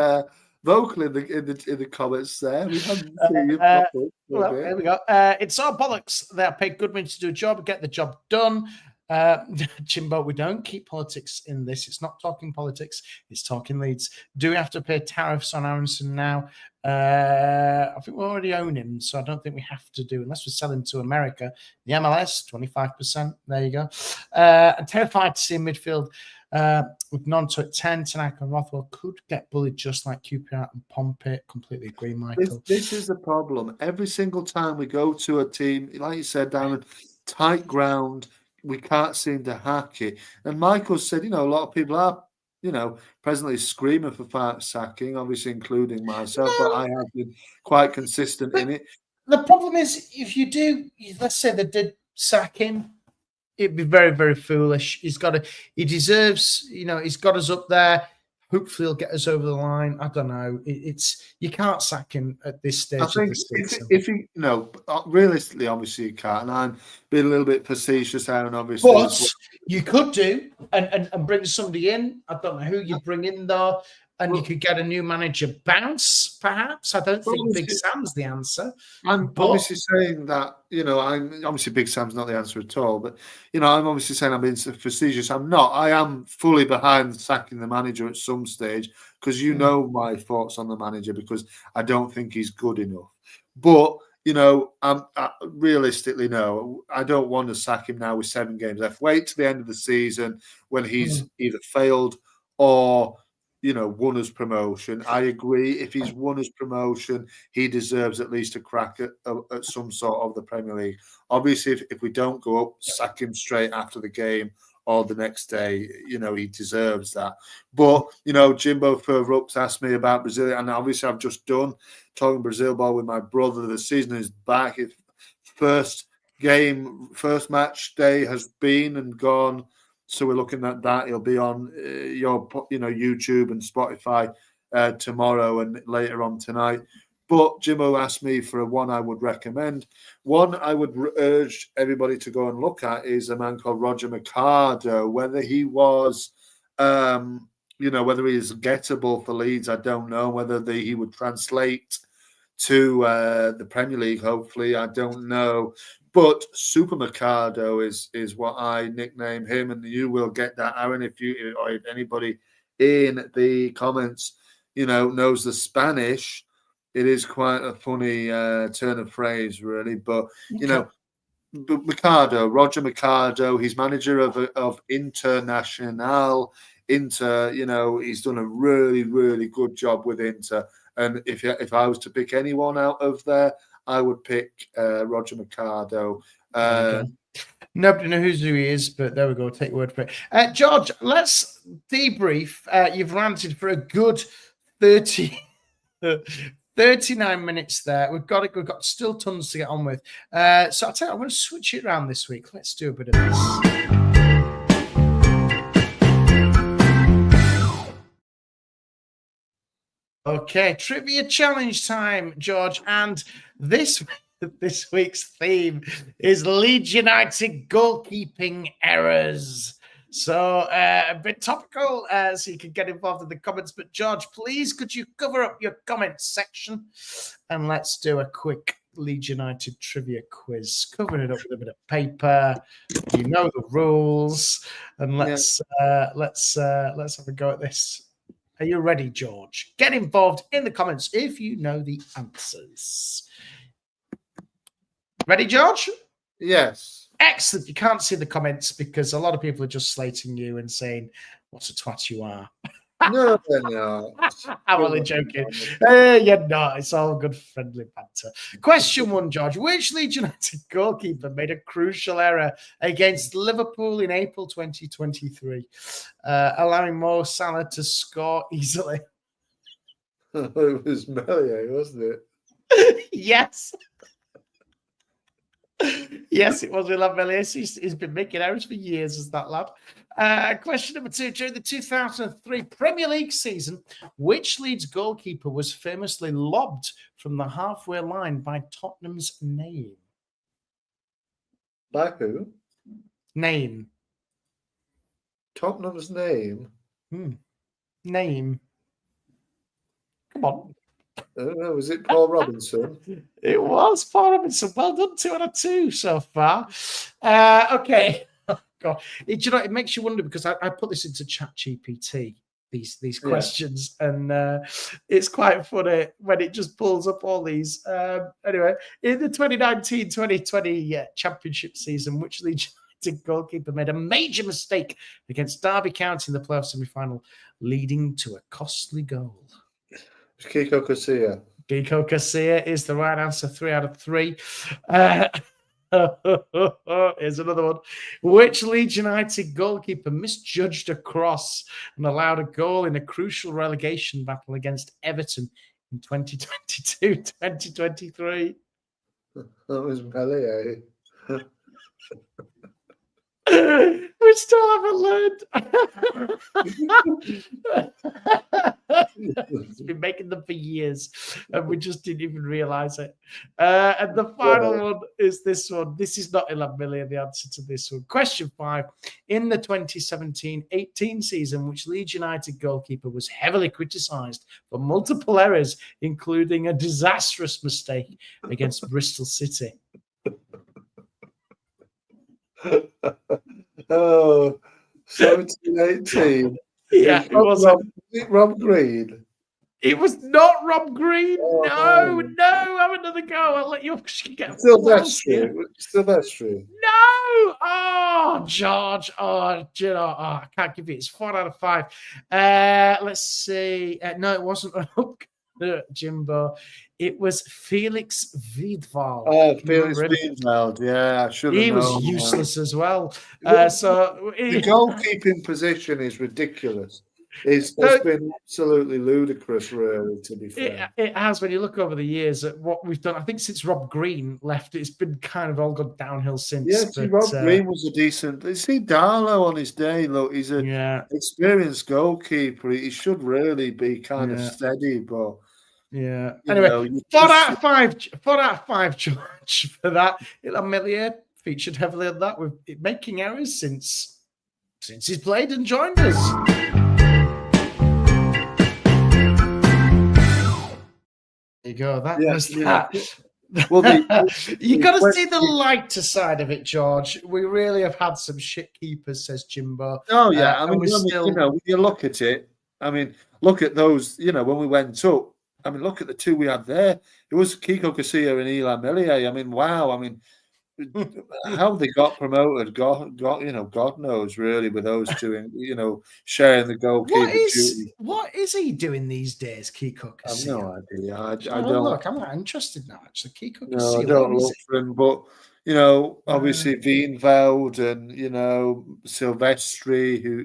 vocal in the comments there. We haven't seen you properly. Well, there we go. It's all bollocks. They're paid good money to do a job, get the job done. Jimbo, we don't keep politics in this. It's not talking politics. It's talking Leeds. Do we have to pay tariffs on Aronson now? I think we already own him, so I don't think we have to do, unless we sell him to America. The MLS, 25%. There you go. I'm terrified to see midfield with Nonto at 10. Tanaka and Rothwell could get bullied just like QPR and Pompey. Completely agree, Michael. This is the problem. Every single time we go to a team, like you said, Darren, tight ground, we can't seem to hack it. And Michael said, a lot of people are, presently screaming for sacking, obviously including myself, but I have been quite consistent in it. The problem is, if you do, let's say they did sack him, it'd be very, very foolish. He deserves, he's got us up there. Hopefully he'll get us over the line. I don't know. You can't sack him at this stage. I think if he, realistically, obviously you can't. And I'm being a little bit facetious, Aaron, obviously. But you could do and bring somebody in. I don't know who you bring in though. and you could get a new manager bounce, perhaps. I don't think Big Sam's the answer. I'm obviously saying that, I'm obviously Big Sam's not the answer at all, but, I'm obviously saying I'm being facetious. I'm not. I am fully behind sacking the manager at some stage because know my thoughts on the manager because I don't think he's good enough. But, realistically, no, I don't want to sack him now with 7 games left. Wait to the end of the season when he's either failed or won us promotion. I agree. If he's won us promotion, he deserves at least a crack at some sort of the Premier League. Obviously, if we don't go up, sack him straight after the game or the next day. He deserves that. But, Jimbo Furrups asked me about Brazil, and obviously I've just done talking Brazil ball with my brother. The season is back. First match day has been and gone. So we're looking at that. He'll be on your, YouTube and Spotify tomorrow and later on tonight. But Jimbo asked me for one I would recommend. One I would urge everybody to go and look at is a man called Roger Mercado. Whether he was, whether he is gettable for Leeds, I don't know. Whether he would translate to the Premier League, hopefully, I don't know. But Super Mercado is what I nickname him, and you will get that, Aaron, if anybody in the comments, knows the Spanish. It is quite a funny turn of phrase, really. But Roger Mercado, he's manager of Internacional. Inter, he's done a really, really good job with Inter. And if I was to pick anyone out of there, I would pick Roger Mercado. Nobody knows who he is, but there we go. Take your word for it. George, let's debrief. You've ranted for a good 39 minutes there. We've got still tons to get on with. So I'll tell you, I'm going to switch it around this week. Let's do a bit of this. Okay, trivia challenge time, George. And this week's theme is Leeds United goalkeeping errors. So a bit topical, so you can get involved in the comments. But George, please, could you cover up your comments section? And let's do a quick Leeds United trivia quiz. Covering it up with a bit of paper. You know the rules. And let's have a go at this. Are you ready, George? Get involved in the comments if you know the answers. Ready, George? Yes. Excellent. You can't see the comments because a lot of people are just slating you and saying, what a twat you are. No, they're not. I'm only joking. You're not. It's all good, friendly banter. Question 1, George. Which Leeds United goalkeeper made a crucial error against Liverpool in April 2023, allowing Mo Salah to score easily? It was Meslier, wasn't it? Yes. Yes, it was William Meslier. He's been making errors for years as that lad. Question number 2. During the 2003 Premier League season, which Leeds goalkeeper was famously lobbed from the halfway line by Tottenham's name? By who? Name. Tottenham's name? Name. Come on. I don't know. Was it Paul Robinson? It was Paul Robinson. Well done. 2 out of 2 so far. Okay. Oh, God. It makes you wonder because I put this into ChatGPT, these questions, and it's quite funny when it just pulls up all these. Anyway, in the 2019-2020 championship season, which Leeds United goalkeeper made a major mistake against Derby County in the playoff semi-final, leading to a costly goal? Kiko Casilla. Kiko Casilla is the right answer. 3 out of 3. Here's another one. Which Leeds United goalkeeper misjudged a cross and allowed a goal in a crucial relegation battle against Everton in 2022-2023? That was Meslier. We still haven't learned. It's been making them for years, and we just didn't even realise it. And the final one is this one. This is not 11 million, the answer to this one. Question 5. In the 2017-18 season, which Leeds United goalkeeper was heavily criticised for multiple errors, including a disastrous mistake against Bristol City? Oh, 17-18. Yeah, it was Rob Green. It was not Rob Green. Oh, no. Have another go. I'll let you get Silvestri. No. Oh, George. Oh, do you know, I can't give it. It's 4 out of 5. Let's see. No, it wasn't Jimbo. It was Felix Wiedwald. Oh, Felix Wiedwald. Yeah, I should have known. He was useless as well. So the goalkeeping position is ridiculous. It's been absolutely ludicrous, really, to be fair. It has. When you look over the years at what we've done, I think since Rob Green left, it's been kind of all gone downhill since. Yeah, Rob Green was a decent. You see Darlow on his day. Look, he's an experienced goalkeeper. He should really be kind of steady, but anyway, 4 out of 5. 4 out of 5, George, for that. Meslier featured heavily on that with making errors since he's played and joined us. There you go. That was that. Well, you got to see the lighter side of it, George. We really have had some shit keepers, says Jimbo. Oh yeah, when you look at it, look at those. When we went up, look at the two we had there. It was Kiko Casilla and Eli Meslier. Wow. How they got promoted, God knows really, with those two, sharing the goalkeeper duty. What is he doing these days, Kiko Casilla? I have no idea. I don't look. I'm not interested now. Actually, Kiko Casilla. No, I don't look for him, but obviously Wiedwald and Silvestri, who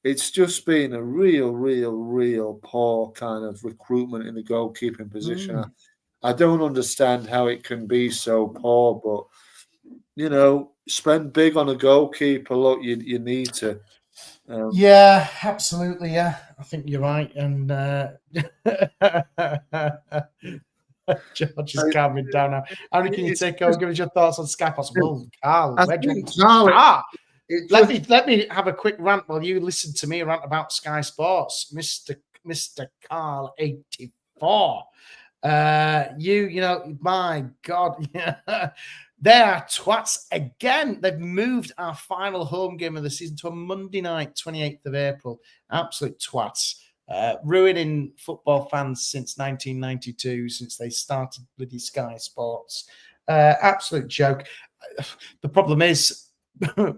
it's just been a real poor kind of recruitment in the goalkeeping position. I don't understand how it can be so poor, but spend big on a goalkeeper. Look, you need to. Yeah, absolutely. Yeah, I think you're right. And George is calming down now. How can you take over? Give us your thoughts on Sky Pots. Well, Carl, let me have a quick rant while you listen to me rant about Sky Sports, Mr. Carl 84. My God, they are twats again. They've moved our final home game of the season to a Monday night, 28th of April. Absolute twats. Ruining football fans since 1992, since they started bloody Sky Sports. Absolute joke. The problem is,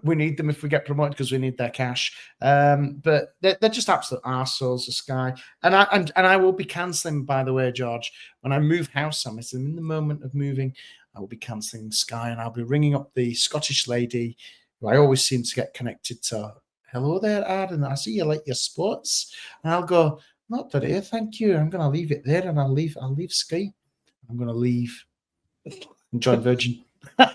we need them if we get promoted because we need their cash. But they're just absolute arseholes of Sky. And I will be cancelling, by the way, George, when I move house. I'm in the moment of moving. I will be cancelling Sky, and I'll be ringing up the Scottish lady who I always seem to get connected to. Hello there, Arron. I see you like your sports. And I'll go, not today, thank you. I'm going to leave it there, and I'll leave Sky. I'm going to leave and join Virgin. I'm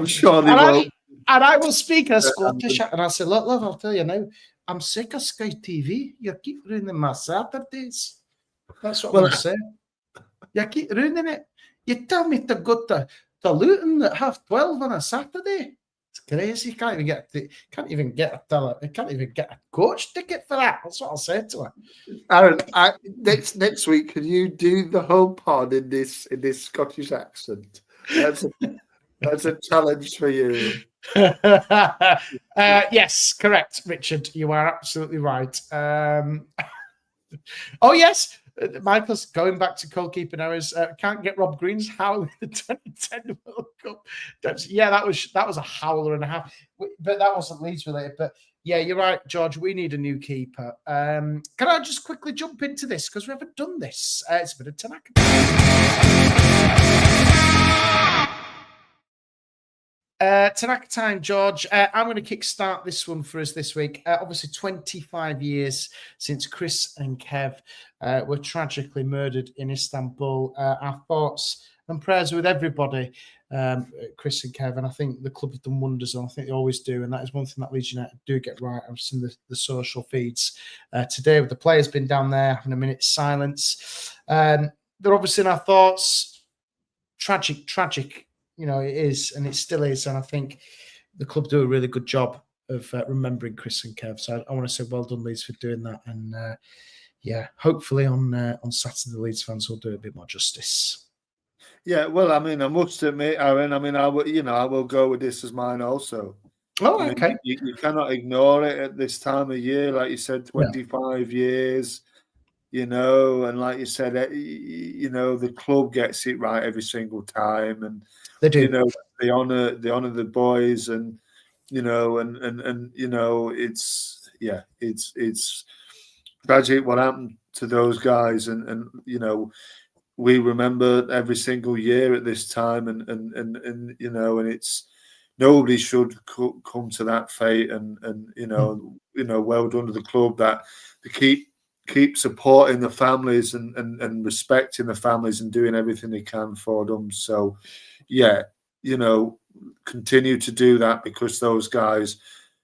sure they will. And I will speak as Scottish, and I'll say, look, I'll tell you now, I'm sick of Sky TV. You keep ruining my Saturdays. That's what I'm going to say. You keep ruining it. You tell me to go to Luton at 12:30 on a Saturday. It's crazy. You can't even get a coach ticket for that. That's what I'll say to her. Arron, next week, can you do the whole pod in this Scottish accent? That's a challenge for you. Yes, correct, Richard. You are absolutely right. Oh yes, Michael's going back to goalkeeping errors. Can't get Rob Green's howl in the 2010 World Cup. That was a howler and a half. But that wasn't Leeds related. But yeah, you're right, George. We need a new keeper. Can I just quickly jump into this because we haven't done this? It's a bit of Tanaka. Tanaka Time, George. I'm going to kickstart this one for us this week. Obviously, 25 years since Chris and Kev were tragically murdered in Istanbul. Our thoughts and prayers with everybody, Chris and Kev. And I think the club have done wonders, and I think they always do. And that is one thing that Leeds United do get right. I've seen the social feeds today with the players been down there having a minute's silence. They're obviously in our thoughts. Tragic. You know, it is, and it still is. And I think the club do a really good job of remembering Chris and Kev. So I want to say well done, Leeds, for doing that. And hopefully on Saturday, the Leeds fans will do a bit more justice. Yeah, well, I mean, I must admit, Arron, I mean, I will go with this as mine also. Oh, okay. You cannot ignore it at this time of year. Like you said, 25 years, you know, and like you said, you know, the club gets it right every single time. And they do. You know, they honor the boys, and you know, and you know, it's tragic what happened to those guys, and you know, we remember every single year at this time, and you know, and it's nobody should come to that fate, and you know, well done to the club that they keep supporting the families and respecting the families and doing everything they can for them. So, yeah, you know, continue to do that, because those guys,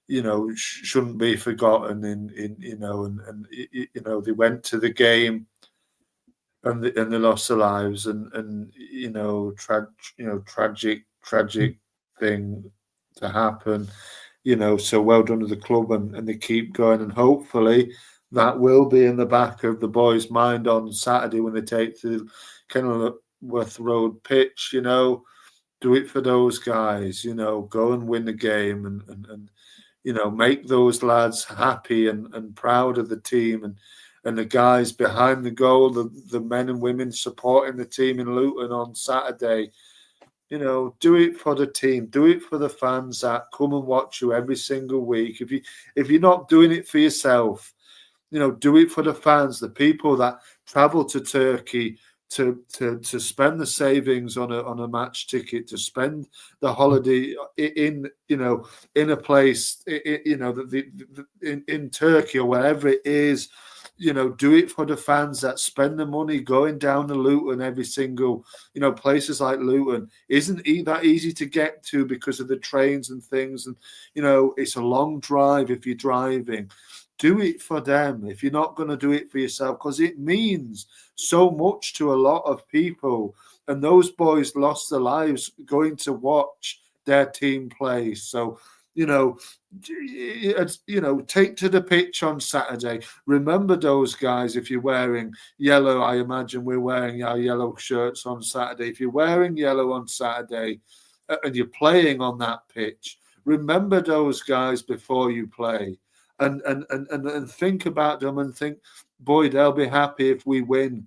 you know, shouldn't be forgotten. In you know, and you know, they went to the game and they lost their lives, and you know, tragic thing to happen. You know, so well done to the club, and they keep going, and hopefully that will be in the back of the boys' mind on Saturday when they take to the Kenilworth Road pitch. You know, do it for those guys. You know, go and win the game, and you know, make those lads happy and proud of the team, and the guys behind the goal, the men and women supporting the team in Luton on Saturday. You know, do it for the team, do it for the fans that come and watch you every single week. If you're not doing it for yourself, you know, do it for the fans, the people that travel to Turkey to spend the savings on a match ticket, to spend the holiday in a place in Turkey or wherever it is. You know, do it for the fans that spend the money going down to Luton every single, you know, places like Luton isn't that easy to get to because of the trains and things. And, you know, it's a long drive if you're driving. Do it for them if you're not going to do it for yourself, because it means so much to a lot of people. And those boys lost their lives going to watch their team play. So, take to the pitch on Saturday. Remember those guys. If you're wearing yellow, I imagine we're wearing our yellow shirts on Saturday. If you're wearing yellow on Saturday and you're playing on that pitch, remember those guys before you play, and think about them and think, boy, they'll be happy if we win,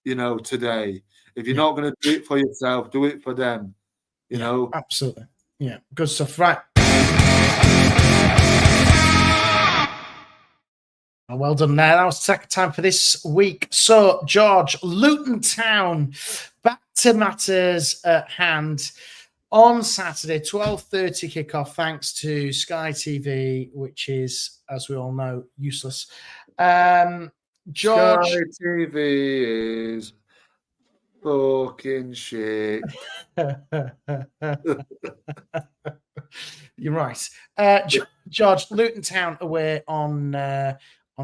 today. If you're not going to do it for yourself, do it for them. You know, absolutely. Yeah, good stuff. Right. Well done there. That was Tanaka Time for this week. So, George, Luton Town, back to matters at hand on Saturday, 12:30 kickoff, thanks to Sky TV, which is, as we all know, useless. George, Sky TV is fucking shit. You're right. George, Luton Town away on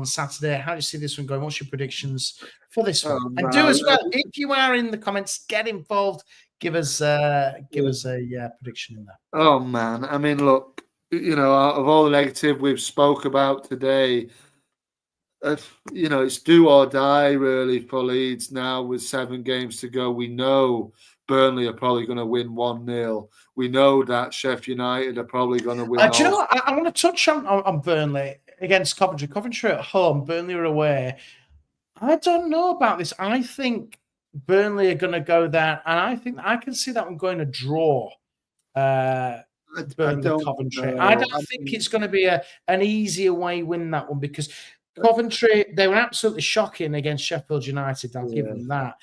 Saturday. How do you see this one going? What's your predictions for this one? And do as well, if you are in the comments, get involved. Give us a prediction in there. Oh man, I mean, look, out of all the negative we've spoke about today, it's do or die really for Leeds now with 7 games to go. We know Burnley are probably going to win 1-0. We know that Sheffield United are probably going to win. Do you know what? I want to touch on Burnley against Coventry. Coventry at home, Burnley are away. I don't know about this. I think Burnley are going to go there, and I think I can see that one going a draw. Burnley Coventry. I don't think it's going to be an easy away win, that one, because Coventry, they were absolutely shocking against Sheffield United. I'll give them that.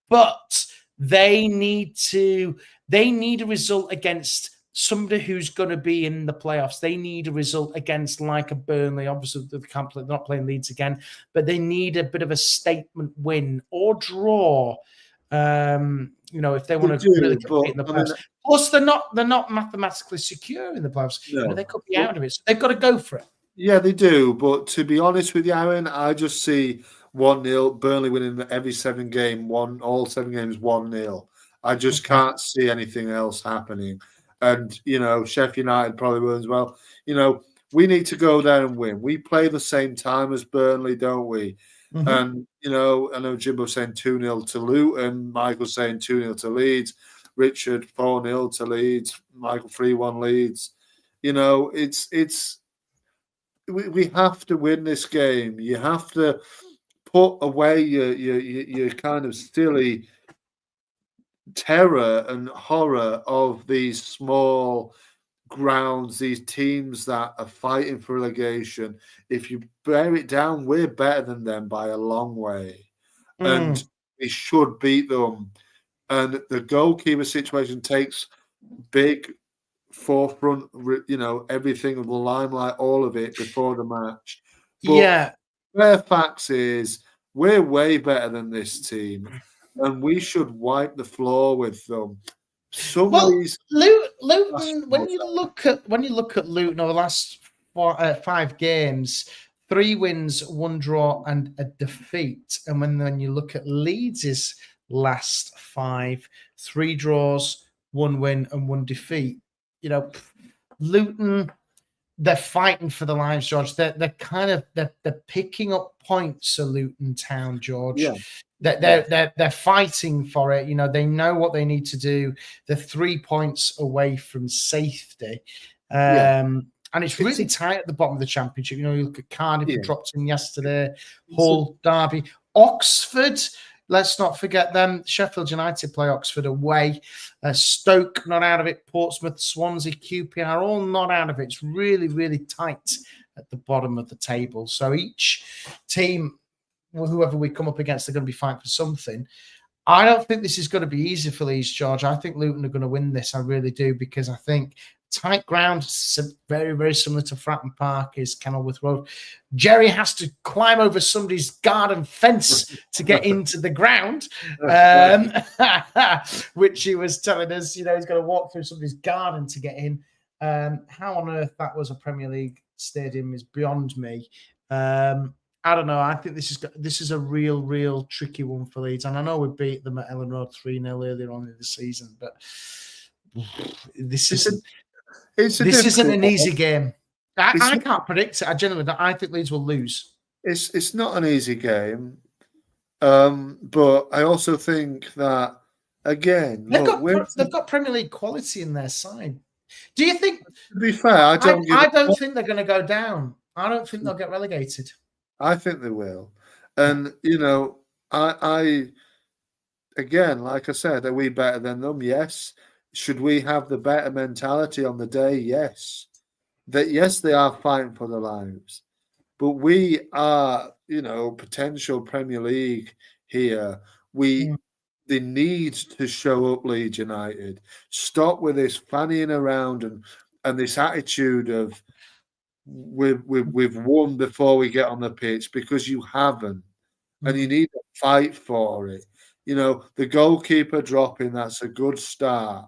But they need a result against somebody who's going to be in the playoffs. They need a result against like a Burnley. Obviously, they're not playing Leeds again, but they need a bit of a statement win or draw If they want to really compete in the playoffs. Plus, they're not mathematically secure in the playoffs. No. They could be out of it, so they've got to go for it. Yeah, they do. But to be honest with you, Aaron, I just see 1-0, Burnley winning every 7 game, all 7 games 1-0. I just can't see anything else happening. And, Sheffield United probably will as well. We need to go there and win. We play the same time as Burnley, don't we? Mm-hmm. And, I know Jimbo saying 2-0 to Luton, Michael saying 2-0 to Leeds, Richard 4-0 to Leeds, Michael 3-1 Leeds. We have to win this game. You have to put away your kind of silly terror and horror of these small grounds, these teams that are fighting for relegation. If you bear it down, we're better than them by a long way. And we should beat them. And the goalkeeper situation takes big forefront, everything of the limelight, all of it before the match. But the facts is we're way better than this team, and we should wipe the floor with them. Luton. When you look at Luton over the last 5 games, 3 wins, 1 draw, and a defeat. And when you look at Leeds' last 5, 3 draws, 1 win, and 1 defeat. Luton, they're fighting for their lives, George. They're picking up points at Luton Town, George. Yeah. They're fighting for it. They know what they need to do. They're 3 points away from safety. And it's really tight at the bottom of the Championship. You look at Cardiff, dropped in yesterday, Hull, Derby, Oxford. Let's not forget them. Sheffield United play Oxford away. Stoke not out of it. Portsmouth, Swansea, QPR all not out of it. It's really, really tight at the bottom of the table. So each team, whoever we come up against, they're going to be fighting for something. I don't think this is going to be easy for Leeds, George. I think Luton are going to win this. I really do, because I think tight ground, very, very similar to Fratton Park, is Kenilworth Road. Jerry has to climb over somebody's garden fence to get into the ground, which he was telling us, he's got to walk through somebody's garden to get in. How on earth that was a Premier League stadium is beyond me. I don't know. I think this is a real tricky one for Leeds. And I know we beat them at Ellen Road 3-0 earlier on in the season, but this isn't an easy game. I can't predict it. I genuinely don't. I think Leeds will lose. It's not an easy game, but I also think that again they've got Premier League quality in their side. Do you think? To be fair, I don't think they're going to go down. I don't think they'll get relegated. I think they will, and I again, like I said, are we better than them? Yes. Should we have the better mentality on the day? Yes. Yes, they are fighting for their lives. But we are, potential Premier League here. They need to show up, Leeds United. Stop with this fannying around and this attitude of we've won before we get on the pitch, because you haven't. And you need to fight for it. The goalkeeper dropping, that's a good start.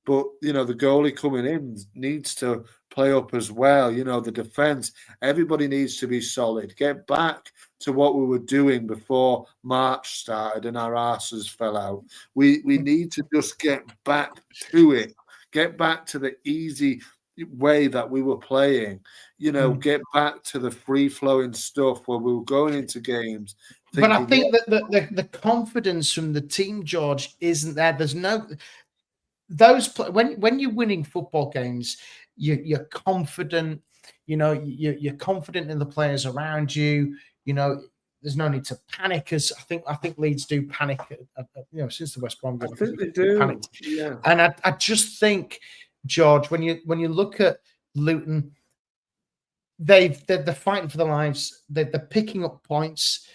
But, the goalie coming in needs to play up as well. The defence, everybody needs to be solid. Get back to what we were doing before March started and our arses fell out. We need to just get back to it. Get back to the easy way that we were playing. Get back to the free-flowing stuff where we were going into games. But I think that the confidence from the team, George, isn't there. There's no... when you're winning football games, you're confident. You're confident in the players around you. There's no need to panic. As I think Leeds do panic. Since the West Brom game, I think they do. Panicked. Yeah. And I just think, George, when you look at Luton, they're fighting for their lives. They're picking up points.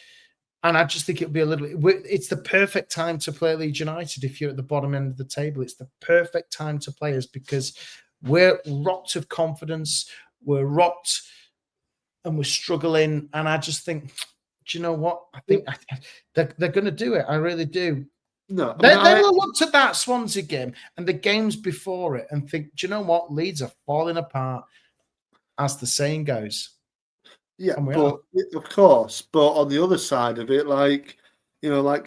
And I just think it'll be a little bit... It's the perfect time to play Leeds United if you're at the bottom end of the table. It's the perfect time to play us, because we're rocked of confidence. We're rocked and we're struggling. And I just think, do you know what? I think they're going to do it. I really do. No, They will look at that Swansea game and the games before it and think, do you know what? Leeds are falling apart, as the saying goes. Yeah, but of course, but on the other side of it, like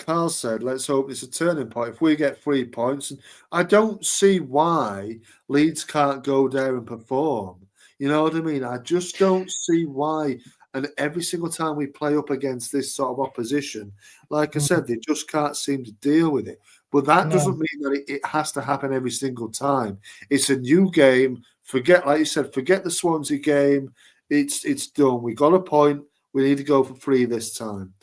Carl said, let's hope it's a turning point. If we get 3 points, and I don't see why Leeds can't go there and perform. You know what I mean? I just don't see why. And every single time we play up against this sort of opposition, like I said, they just can't seem to deal with it. But that doesn't mean that it has to happen every single time. It's a new game. Like you said, forget the Swansea game. It's done. We got a point. We need to go for 3 this time.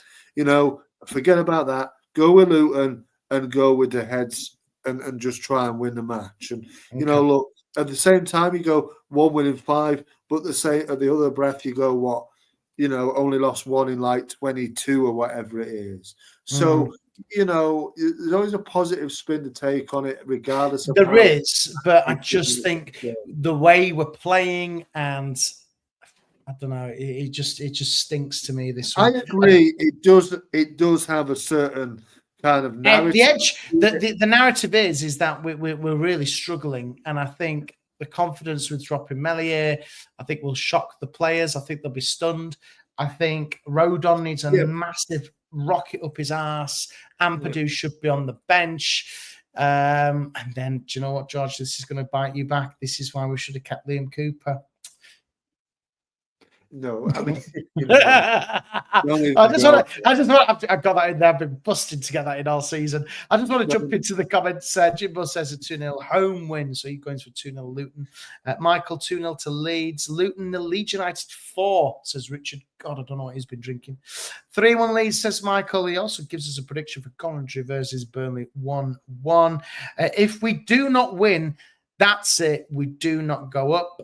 Forget about that. Go with Luton and go with the heads and just try and win the match. And look, at the same time, you go 1 win in 5, but at the other breath, you go what? Only lost 1 in like 22 or whatever it is. So, there's always a positive spin to take on it, regardless of there is, but I just think the way we're playing and I don't know. It just stinks to me. This one. I agree. It does have a certain kind of narrative. The edge. The narrative is that we're really struggling, and I think the confidence with dropping Meslier, I think will shock the players. I think they'll be stunned. I think Rodon needs a massive rocket up his arse. Ampadu should be on the bench. And then, do you know what, George? This is going to bite you back. This is why we should have kept Liam Cooper. No, I mean, I got that in there. I've been busting to get that in all season. I just want to jump into the comments. Jimbo says a 2-0 home win, so he's going for 2-0 Luton. Michael 2-0 to Leeds. Luton, the Leeds United 4, says Richard. God, I don't know what he's been drinking. 3-1 Leeds, says Michael. He also gives us a prediction for Coventry versus Burnley 1-1. If we do not win, that's it. We do not go up.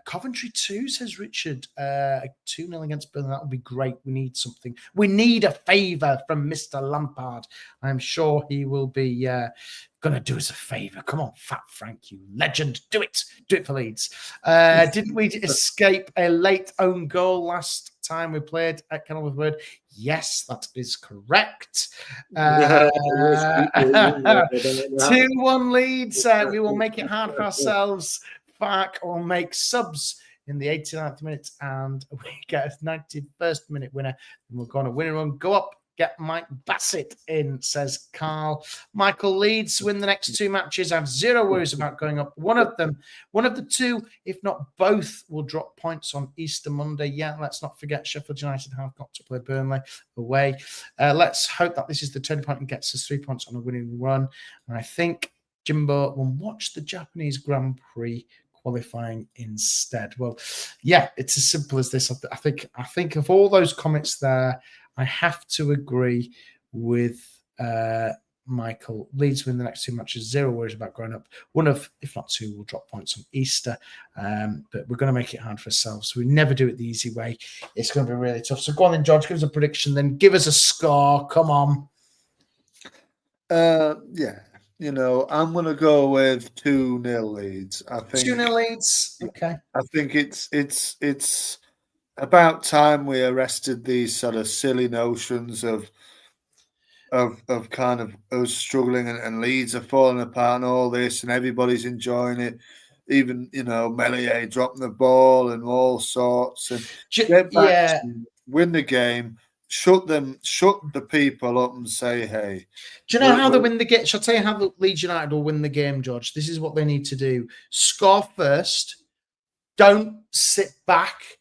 Coventry 2, says Richard. 2-0 against Burnley. That would be great. We need something. We need a favour from Mr. Lampard. I'm sure he will be going to do us a favour. Come on, Fat Frank, you legend. Do it. Do it for Leeds. Didn't we escape a late own goal last time we played at Kenilworth Road? Yes, that is correct. 2-1 Leeds. We will make it hard for ourselves. Fark will make subs in the 89th minute, and we get a 91st minute winner. And we're going to win a run. Go up. Get Mike Bassett in, says Carl. Michael, Leeds win the next 2 matches. I have zero worries about going up. One of the 2, if not both, will drop points on Easter Monday. Yeah, let's not forget Sheffield United have got to play Burnley away. Let's hope that this is the turning point and gets us 3 points on a winning run. And I think Jimbo will watch the Japanese Grand Prix qualifying instead. Well, yeah, it's as simple as this. I think of all those comments there, I have to agree with Michael. Leeds win the next 2 matches. Zero worries about growing up. One of, if not 2, will drop points on Easter. But we're going to make it hard for ourselves. We never do it the easy way. It's going to be really tough. So go on then, George. Give us a prediction. Then give us a score. Come on. Yeah. I'm going to go with 2-0 Leeds. I think 2-0 Leeds. Okay. I think it's about time we arrested these sort of silly notions of kind of us struggling and Leeds are falling apart and all this, and everybody's enjoying it. Even Meslier dropping the ball and all sorts, and get back to win the game. Shut the people up and say, hey. Do you know how they win the game? Shall I tell you how the Leeds United will win the game, George? This is what they need to do. Score first. Don't sit back.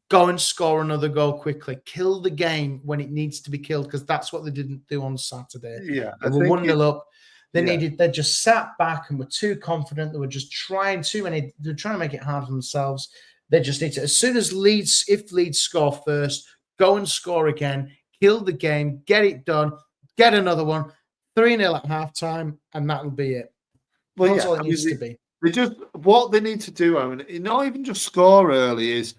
Go and score another goal quickly. Kill the game when it needs to be killed, because that's what they didn't do on Saturday. Yeah. They were 1-0 up. They just sat back and were too confident. They were just trying too many. They're trying to make it hard for themselves. They just need to, as soon as if Leeds score first, go and score again, kill the game, get it done, get another one, 3-0 at halftime, and that'll be it. Well, that's all it needs to be. What they need to do, I mean, not even just score early, is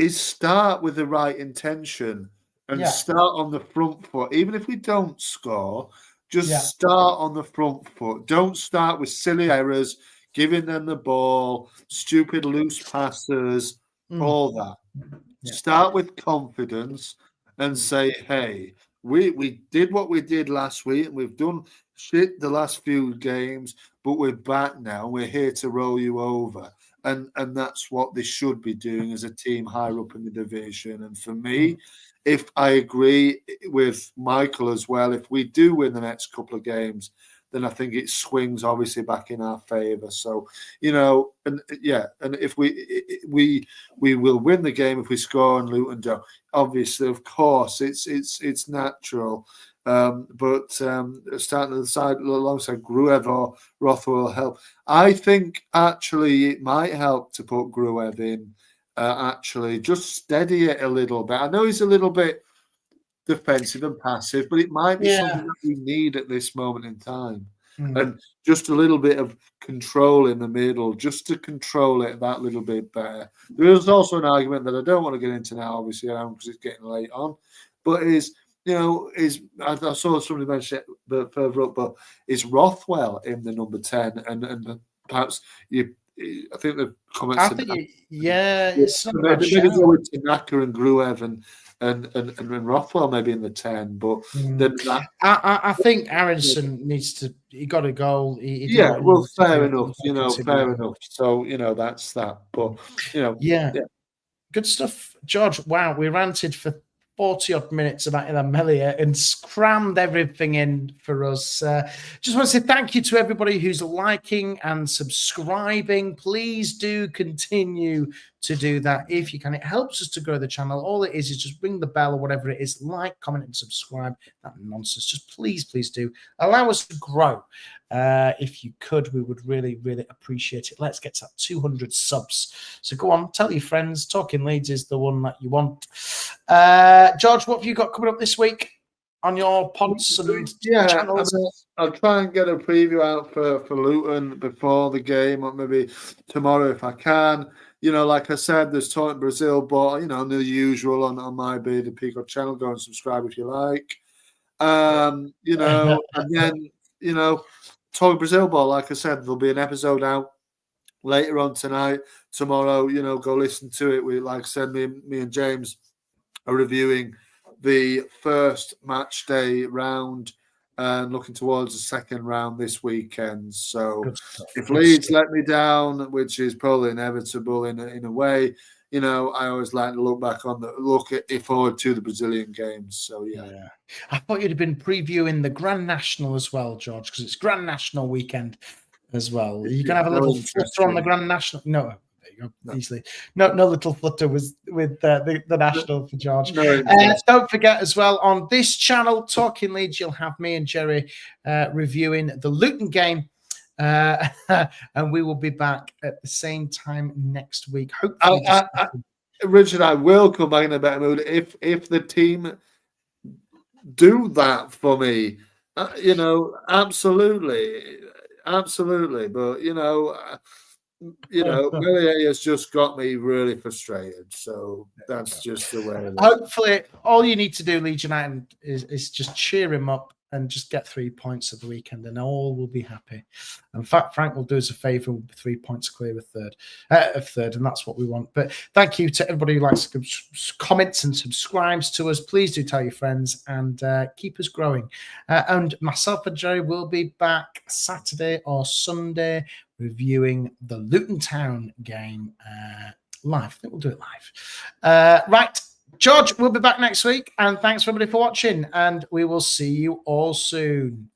start with the right intention and start on the front foot. Even if we don't score, just start on the front foot. Don't start with silly errors, giving them the ball, stupid loose passes, all that. Yeah. Start with confidence and say, hey, we did what we did last week, and we've done shit the last few games, but we're back now. We're here to roll you over. And that's what they should be doing as a team higher up in the division. And for me, if I agree with Michael as well, if we do win the next couple of games, then I think it swings obviously back in our favour. So, and if we will win the game if we score and Luton don't. Obviously, of course, it's natural. But starting at the side alongside Gruev or Rothwell will help. I think actually it might help to put Gruev in. Actually, just steady it a little bit. I know he's a little bit defensive and passive, but it might be something that we need at this moment in time. And just a little bit of control in the middle, just to control it that little bit better. There is also an argument that I don't want to get into now, obviously, because it's getting late on, but I saw somebody mention it further up, but is Rothwell in the number 10? And perhaps I think the comments. I think, it's not maybe go with Tanaka and Gruev and Rothwell maybe in the 10, but I think Aronson he got a goal. Fair enough. Fair enough. So that's that. But good stuff, George. Wow, we ranted for 40-odd minutes about Meslier and crammed everything in for us. Just want to say thank you to everybody who's liking and subscribing. Please do continue to do that if you can. It helps us to grow the channel. All it is just ring the bell or whatever it is. Like, comment, and subscribe. That nonsense. Just please do. Allow us to grow. If you could, we would really, really appreciate it. Let's get to 200 subs. So go on, tell your friends. Talking Leeds is the one that you want. George, what have you got coming up this week on your pods and channels? I'll try and get a preview out for Luton before the game, or maybe tomorrow if I can. Like I said, there's Talking Brazil, but the usual on my the Peacock channel. Go and subscribe if you like. And then Talking Brazil ball, like I said, there'll be an episode out later on tonight. Tomorrow, go listen to it. Like I said, me and James are reviewing the first match day round and looking towards the second round this weekend. So if Leeds let me down, which is probably inevitable in a way, I always like to look forward to the Brazilian games. So yeah. I thought you'd have been previewing the Grand National as well, George, because it's Grand National weekend as well. You can have a little flutter on the Grand National. No, there you go. Easily. No little flutter with the National for George. Don't forget as well, on this channel, Talking Leeds, you'll have me and Jerry reviewing the Luton game. And we will be back at the same time next week. Hopefully, Richard, I will come back in a better mood if the team do that for me. Absolutely. But Meslier has just got me really frustrated. So that's just the way it is. Hopefully, all you need to do, Leeds United, is just cheer him up and just get 3 points of the weekend, and all will be happy. In fact, Frank will do us a favour with 3 points clear of third, and that's what we want. But thank you to everybody who likes, comments, and subscribes to us. Please do tell your friends and keep us growing. And myself and Jerry will be back Saturday or Sunday reviewing the Luton Town game live. I think we'll do it live. Right. George, we'll be back next week, and thanks everybody for watching, and we will see you all soon.